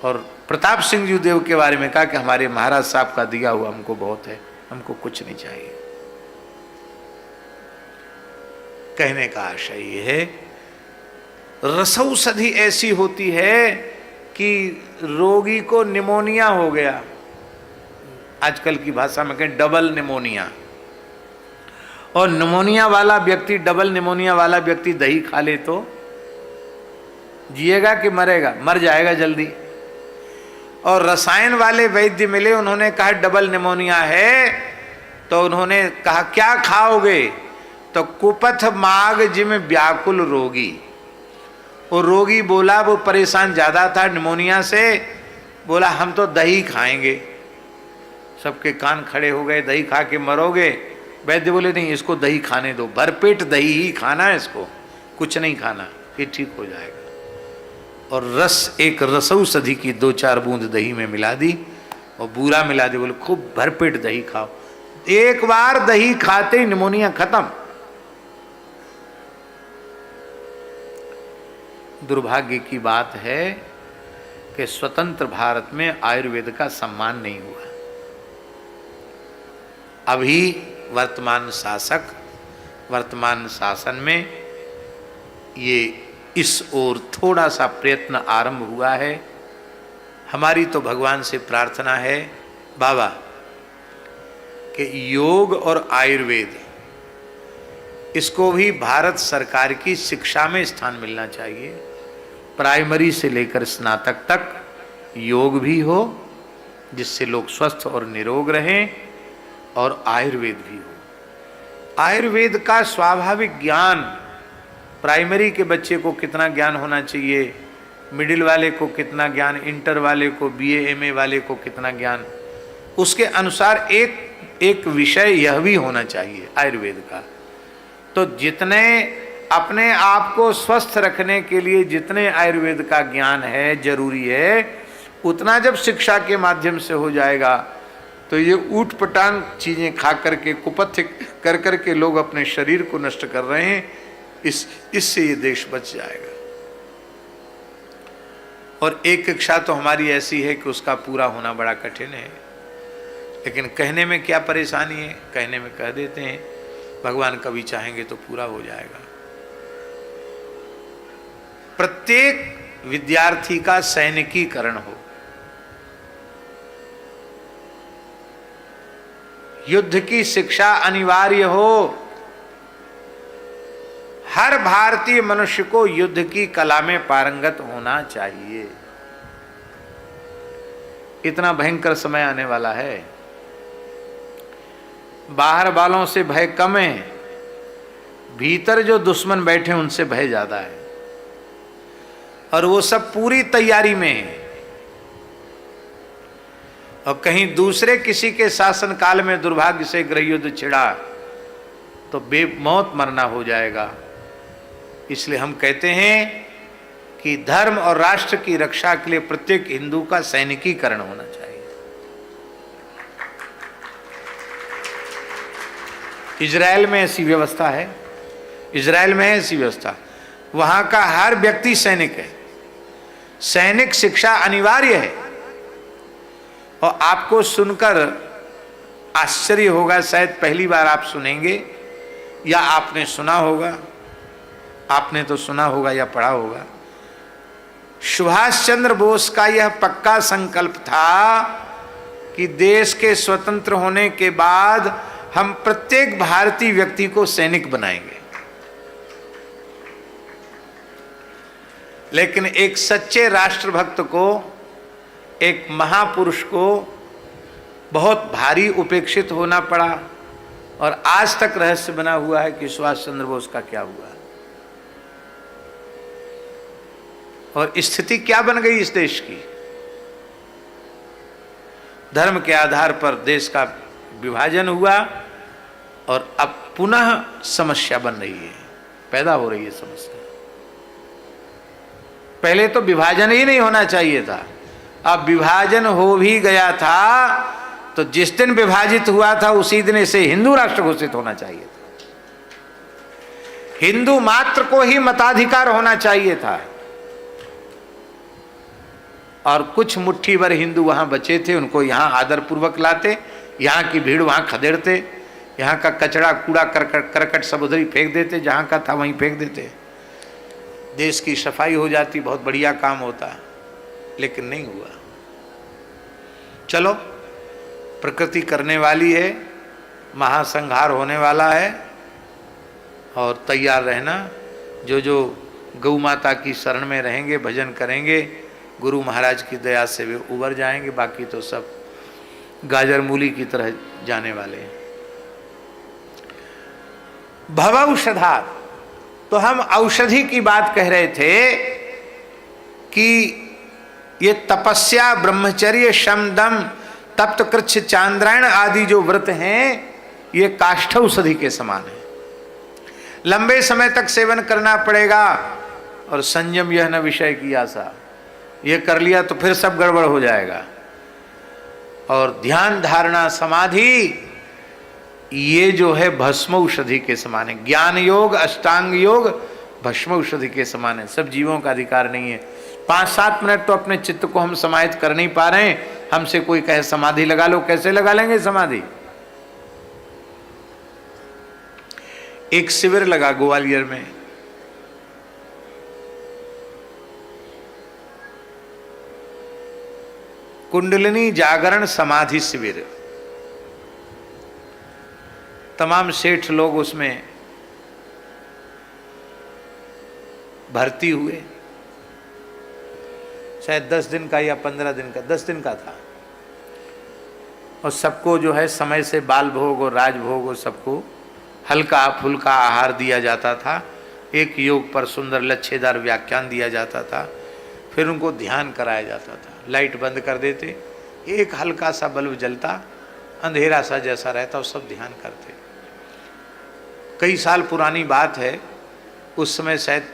और प्रताप सिंह जी देव के बारे में कहा कि हमारे महाराज साहब का दिया हुआ हमको बहुत है, हमको कुछ नहीं चाहिए। कहने का आशय ये है, रसौषधि ऐसी होती है कि रोगी को निमोनिया हो गया, आजकल की भाषा में कहें डबल निमोनिया, और निमोनिया वाला व्यक्ति, डबल निमोनिया वाला व्यक्ति दही खा ले तो जिएगा कि मरेगा? मर जाएगा जल्दी। और रसायन वाले वैद्य मिले, उन्होंने कहा डबल निमोनिया है, तो उन्होंने कहा क्या खाओगे? तो कुपथ माग जिम व्याकुल रोगी। वो रोगी बोला, वो परेशान ज्यादा था निमोनिया से, बोला हम तो दही खाएंगे। सबके कान खड़े हो गए, दही खा के मरोगे? वैद्य बोले नहीं, इसको दही खाने दो, भरपेट दही ही खाना है, इसको कुछ नहीं खाना, ये ठीक हो जाएगा। और रस, एक रसौषधि की 2-4 बूंद दही में मिला दी और बूरा मिला दी, बोले खूब भरपेट दही खाओ। एक बार दही खाते ही निमोनिया खत्म। दुर्भाग्य की बात है कि स्वतंत्र भारत में आयुर्वेद का सम्मान नहीं हुआ। अभी वर्तमान शासक, वर्तमान शासन में ये इस ओर थोड़ा सा प्रयत्न आरंभ हुआ है। हमारी तो भगवान से प्रार्थना है बाबा कि योग और आयुर्वेद, इसको भी भारत सरकार की शिक्षा में स्थान मिलना चाहिए। प्राइमरी से लेकर स्नातक तक योग भी हो, जिससे लोग स्वस्थ और निरोग रहें, और आयुर्वेद भी हो। आयुर्वेद का स्वाभाविक ज्ञान, प्राइमरी के बच्चे को कितना ज्ञान होना चाहिए, मिडिल वाले को कितना ज्ञान, इंटर वाले को, बीए एमए वाले को कितना ज्ञान, उसके अनुसार एक विषय यह भी होना चाहिए आयुर्वेद का। तो जितने अपने आप को स्वस्थ रखने के लिए जितने आयुर्वेद का ज्ञान है, जरूरी है, उतना जब शिक्षा के माध्यम से हो जाएगा तो ये ऊट पटांग चीजें खा करके, कुपथ्य कर करके लोग अपने शरीर को नष्ट कर रहे हैं, इससे ये देश बच जाएगा। और एक इच्छा तो हमारी ऐसी है कि उसका पूरा होना बड़ा कठिन है, लेकिन कहने में क्या परेशानी है, कहने में कह देते हैं, भगवान कभी चाहेंगे तो पूरा हो जाएगा। प्रत्येक विद्यार्थी का सैनिकीकरण हो, युद्ध की शिक्षा अनिवार्य हो। हर भारतीय मनुष्य को युद्ध की कला में पारंगत होना चाहिए। इतना भयंकर समय आने वाला है, बाहर वालों से भय कम है, भीतर जो दुश्मन बैठे उनसे भय ज्यादा है, और वो सब पूरी तैयारी में है। और कहीं दूसरे किसी के शासन काल में दुर्भाग्य से गृह युद्ध छिड़ा तो बेमौत मरना हो जाएगा। इसलिए हम कहते हैं कि धर्म और राष्ट्र की रक्षा के लिए प्रत्येक हिंदू का सैनिकीकरण होना चाहिए। इजराइल में ऐसी व्यवस्था है, इजराइल में है ऐसी व्यवस्था, वहां का हर व्यक्ति सैनिक है, सैनिक शिक्षा अनिवार्य है। और आपको सुनकर आश्चर्य होगा, शायद पहली बार आप सुनेंगे, या आपने सुना होगा, आपने तो सुना होगा या पढ़ा होगा, सुभाष चंद्र बोस का यह पक्का संकल्प था कि देश के स्वतंत्र होने के बाद हम प्रत्येक भारतीय व्यक्ति को सैनिक बनाएंगे। लेकिन एक सच्चे राष्ट्रभक्त को, एक महापुरुष को बहुत भारी उपेक्षित होना पड़ा, और आज तक रहस्य बना हुआ है कि सुभाष चंद्र बोस का क्या हुआ और स्थिति क्या बन गई इस देश की। धर्म के आधार पर देश का विभाजन हुआ और अब पुनः समस्या बन रही है, पैदा हो रही है समस्या। पहले तो विभाजन ही नहीं होना चाहिए था, अब विभाजन हो भी गया था तो जिस दिन विभाजित हुआ था उसी दिन इसे हिंदू राष्ट्र घोषित होना चाहिए था। हिंदू मात्र को ही मताधिकार होना चाहिए था। और कुछ मुट्ठी भर हिंदू वहां बचे थे, उनको यहां आदर पूर्वक लाते, यहां की भीड़ वहां खदेड़ते, यहां का कचरा कूड़ा करकट सब उधर ही फेंक देते, जहां का था वहीं फेंक देते, देश की सफाई हो जाती, बहुत बढ़िया काम होता। लेकिन नहीं हुआ। चलो, प्रकृति करने वाली है, महासंहार होने वाला है, और तैयार रहना। जो जो गौ माता की शरण में रहेंगे, भजन करेंगे, गुरु महाराज की दया से वे उबर जाएंगे, बाकी तो सब गाजर मूली की तरह जाने वाले हैं। भवौषधात्, तो हम औषधि की बात कह रहे थे कि ये तपस्या, ब्रह्मचर्य, शम, दम, तप्त, कृच्छ, चांद्रायण आदि जो व्रत हैं, ये काष्ठौषधि के समान है। लंबे समय तक सेवन करना पड़ेगा। और संयम यह न विषय की आशा, ये कर लिया तो फिर सब गड़बड़ हो जाएगा। और ध्यान, धारणा, समाधि, ये जो है भस्मौषधि के समान है। ज्ञान योग, अष्टांग योग भस्मौषधि के समान है। सब जीवों का अधिकार नहीं है। 5-7 मिनट तो अपने चित्त को हम समाहित कर नहीं पा रहे हैं। हमसे कोई कहे समाधि लगा लो, कैसे लगा लेंगे समाधि? एक शिविर लगा ग्वालियर में, कुंडलिनी जागरण समाधि शिविर। तमाम सेठ लोग उसमें भर्ती हुए। शायद 10 दिन का या 15 दिन का, 10 दिन का था। और सबको जो है समय से बाल भोग और राजभोग और सबको हल्का फुल्का आहार दिया जाता था। एक योग पर सुंदर लच्छेदार व्याख्यान दिया जाता था। फिर उनको ध्यान कराया जाता था। लाइट बंद कर देते, एक हल्का सा बल्ब जलता, अंधेरा सा जैसा रहता, और सब ध्यान करते। कई साल पुरानी बात है। उस समय शायद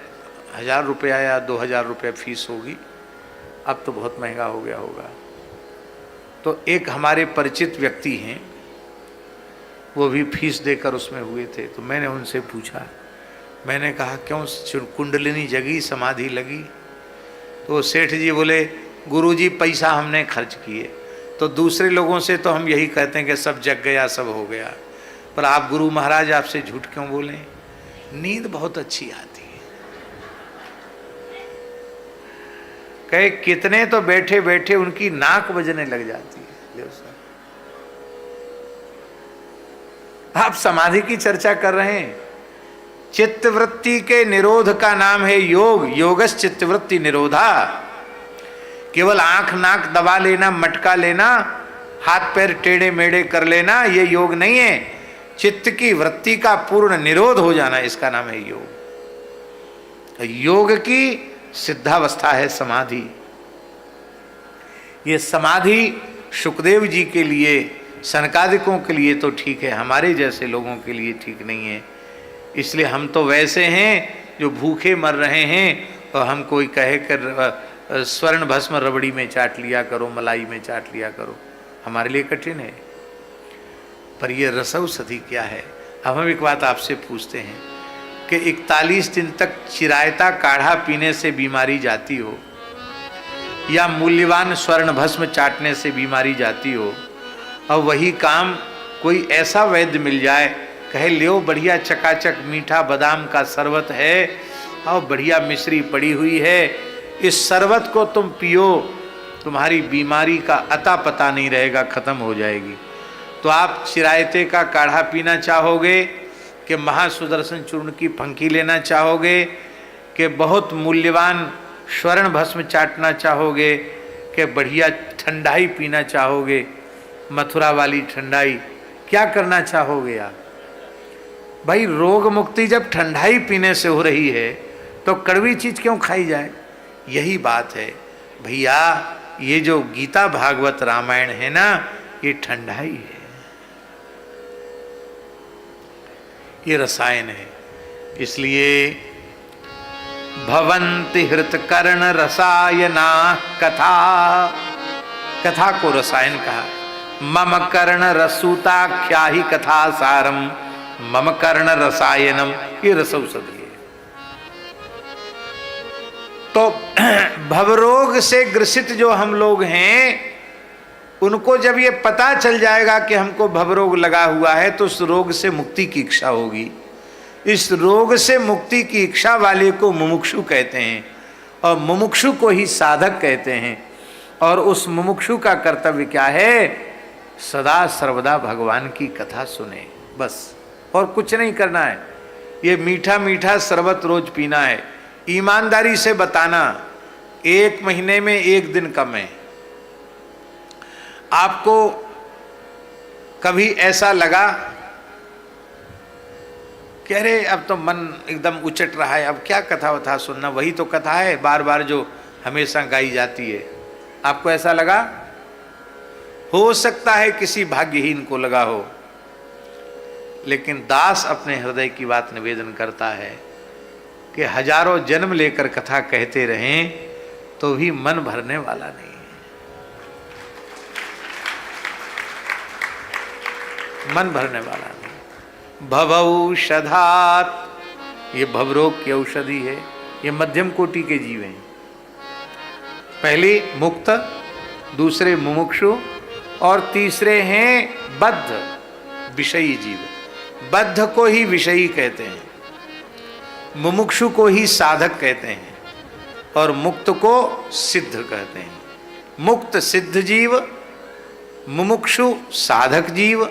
1000 रुपया या 2000 रुपया फीस होगी। अब तो बहुत महंगा हो गया होगा। तो एक हमारे परिचित व्यक्ति हैं, वो भी फीस देकर उसमें हुए थे। तो मैंने उनसे पूछा, मैंने कहा क्यों कुंडलिनी जगी, समाधि लगी? तो सेठ जी बोले, गुरुजी पैसा हमने खर्च किए। तो दूसरे लोगों से तो हम यही कहते हैं कि सब जग गया, सब हो गया, पर आप गुरु महाराज आपसे झूठ क्यों बोले? नींद बहुत अच्छी आती है। कहे कितने तो बैठे बैठे उनकी नाक बजने लग जाती है। आप समाधि की चर्चा कर रहे हैं। चित्तवृत्ति के निरोध का नाम है योग। योगस चित्तवृत्ति निरोधा। केवल आंख नाक दबा लेना, मटका लेना, हाथ पैर टेढ़े मेढ़े कर लेना, ये योग नहीं है। चित्त की वृत्ति का पूर्ण निरोध हो जाना, इसका नाम है योग। योग की सिद्धावस्था है समाधि। ये समाधि शुकदेव जी के लिए, सनकादिकों के लिए तो ठीक है, हमारे जैसे लोगों के लिए ठीक नहीं है। इसलिए हम तो वैसे हैं जो भूखे मर रहे हैं, और हम कोई कहे कर स्वर्ण भस्म रबड़ी में चाट लिया करो, मलाई में चाट लिया करो, हमारे लिए कठिन है। पर ये रसौषधि क्या है? अब हम एक बात आपसे पूछते हैं कि 41 दिन तक चिरायता काढ़ा पीने से बीमारी जाती हो, या मूल्यवान स्वर्ण भस्म चाटने से बीमारी जाती हो, और वही काम कोई ऐसा वैद्य मिल जाए, कहे लियो बढ़िया चकाचक मीठा बादाम का शरबत है और बढ़िया मिश्री पड़ी हुई है, इस शरबत को तुम पियो, तुम्हारी बीमारी का अता पता नहीं रहेगा, खत्म हो जाएगी। तो आप चिरायते का काढ़ा पीना चाहोगे कि महासुदर्शन चूर्ण की फंकी लेना चाहोगे, कि बहुत मूल्यवान स्वर्ण भस्म चाटना चाहोगे, कि बढ़िया ठंडाई पीना चाहोगे, मथुरा वाली ठंडाई? क्या करना चाहोगे आप? भाई रोग मुक्ति जब ठंडाई पीने से हो रही है तो कड़वी चीज क्यों खाई जाए? यही बात है भैया। ये जो गीता भागवत रामायण है ना, ये ठंडाई है। ये रसायन है। इसलिए भवन्ति हृतकर्ण रसायना कथा, कथा को रसायन कहा। मम कर्ण रसूताख्या ही कथा सारम मम कर्ण रसायनम, ये रसौषधि है। तो भवरोग से ग्रसित जो हम लोग हैं, उनको जब ये पता चल जाएगा कि हमको भवरोग लगा हुआ है, तो उस रोग से मुक्ति की इच्छा होगी। इस रोग से मुक्ति की इच्छा वाले को मुमुक्षु कहते हैं, और मुमुक्षु को ही साधक कहते हैं। और उस मुमुक्षु का कर्तव्य क्या है? सदा सर्वदा भगवान की कथा सुने, बस, और कुछ नहीं करना है। ये मीठा मीठा शरबत रोज पीना है, ईमानदारी से बताना, 1 महीने में 1 दिन कम है। आपको कभी ऐसा लगा कि अरे अब तो मन एकदम उचट रहा है, अब क्या कथा वथा सुनना, वही तो कथा है बार बार जो हमेशा गाई जाती है? आपको ऐसा लगा? हो सकता है किसी भाग्यहीन को लगा हो, लेकिन दास अपने हृदय की बात निवेदन करता है कि हजारों जन्म लेकर कथा कहते रहें तो भी मन भरने वाला नहीं है, मन भरने वाला नहीं। भवौषधात्, ये भवरोग की औषधि है। ये मध्यम कोटि के जीव हैं। पहली मुक्त, दूसरे मुमुक्षु, और तीसरे हैं बद्ध विषयी जीव। बद्ध को ही विषयी कहते हैं, मुमुक्षु को ही साधक कहते हैं, और मुक्त को सिद्ध कहते हैं। मुक्त सिद्ध जीव, मुमुक्षु साधक जीव,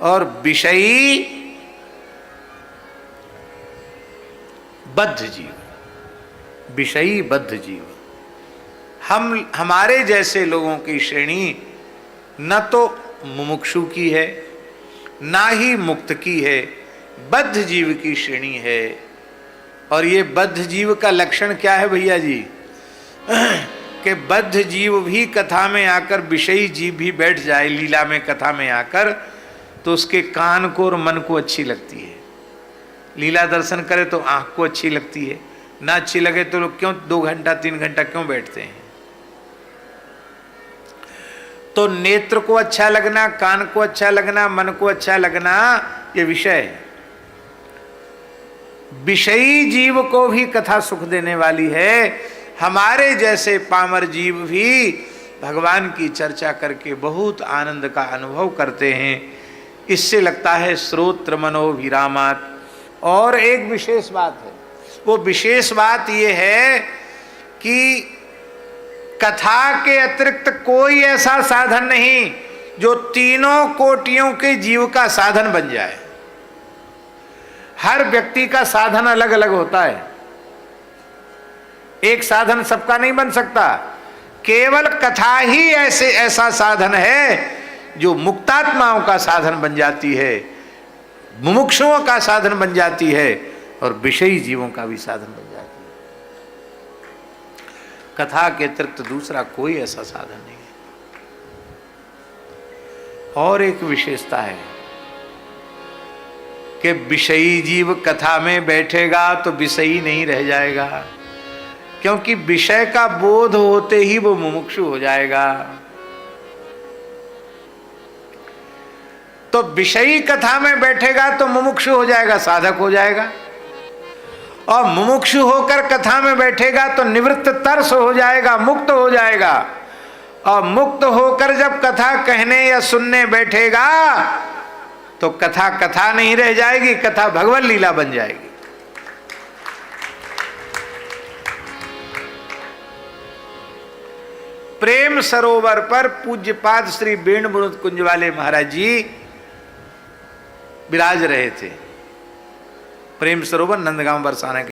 और विषयी बद्ध जीव, विषयी बद्ध जीव। हमारे जैसे लोगों की श्रेणी न तो मुमुक्षु की है, ना ही मुक्त की है, बद्ध जीव की श्रेणी है। और ये बद्ध जीव का लक्षण क्या है भैया जी? कि बद्ध जीव भी कथा में आकर, विषयी जीव भी बैठ जाए लीला में कथा में आकर, तो उसके कान को और मन को अच्छी लगती है। लीला दर्शन करे तो आंख को अच्छी लगती है, ना अच्छी लगे तो लोग क्यों 2 घंटा 3 घंटा क्यों बैठते हैं? तो नेत्र को अच्छा लगना, कान को अच्छा लगना, मन को अच्छा लगना, ये विषय है। विषयी जीव को भी कथा सुख देने वाली है। हमारे जैसे पामर जीव भी भगवान की चर्चा करके बहुत आनंद का अनुभव करते हैं। इससे लगता है श्रोत्र मनोभिरामात्। और एक विशेष बात है, वो विशेष बात ये है कि कथा के अतिरिक्त कोई ऐसा साधन नहीं जो तीनों कोटियों के जीव का साधन बन जाए। हर व्यक्ति का साधन अलग अलग होता है, एक साधन सबका नहीं बन सकता। केवल कथा ही ऐसा साधन है जो मुक्तात्माओं का साधन बन जाती है, मुमुक्षुओं का साधन बन जाती है, और विषयी जीवों का भी साधन बन जाती है। कथा के अतिरिक्त दूसरा कोई ऐसा साधन नहीं है। और एक विशेषता है कि विषयी जीव कथा में बैठेगा तो विषयी नहीं रह जाएगा, क्योंकि विषय का बोध होते ही वो मुमुक्षु हो जाएगा। तो विषयी कथा में बैठेगा तो मुमुक्षु हो जाएगा, साधक हो जाएगा। और मुमुक्षु होकर कथा में बैठेगा तो निवृत्त तरस हो जाएगा, मुक्त हो जाएगा। और मुक्त होकर जब कथा कहने या सुनने बैठेगा तो कथा कथा नहीं रह जाएगी, कथा भगवत लीला बन जाएगी। प्रेम सरोवर पर पूज्यपाद श्री वेणु विनोद कुंज वाले महाराज जी विराज रहे थे। प्रेम सरोवर नंदगांव बरसाना के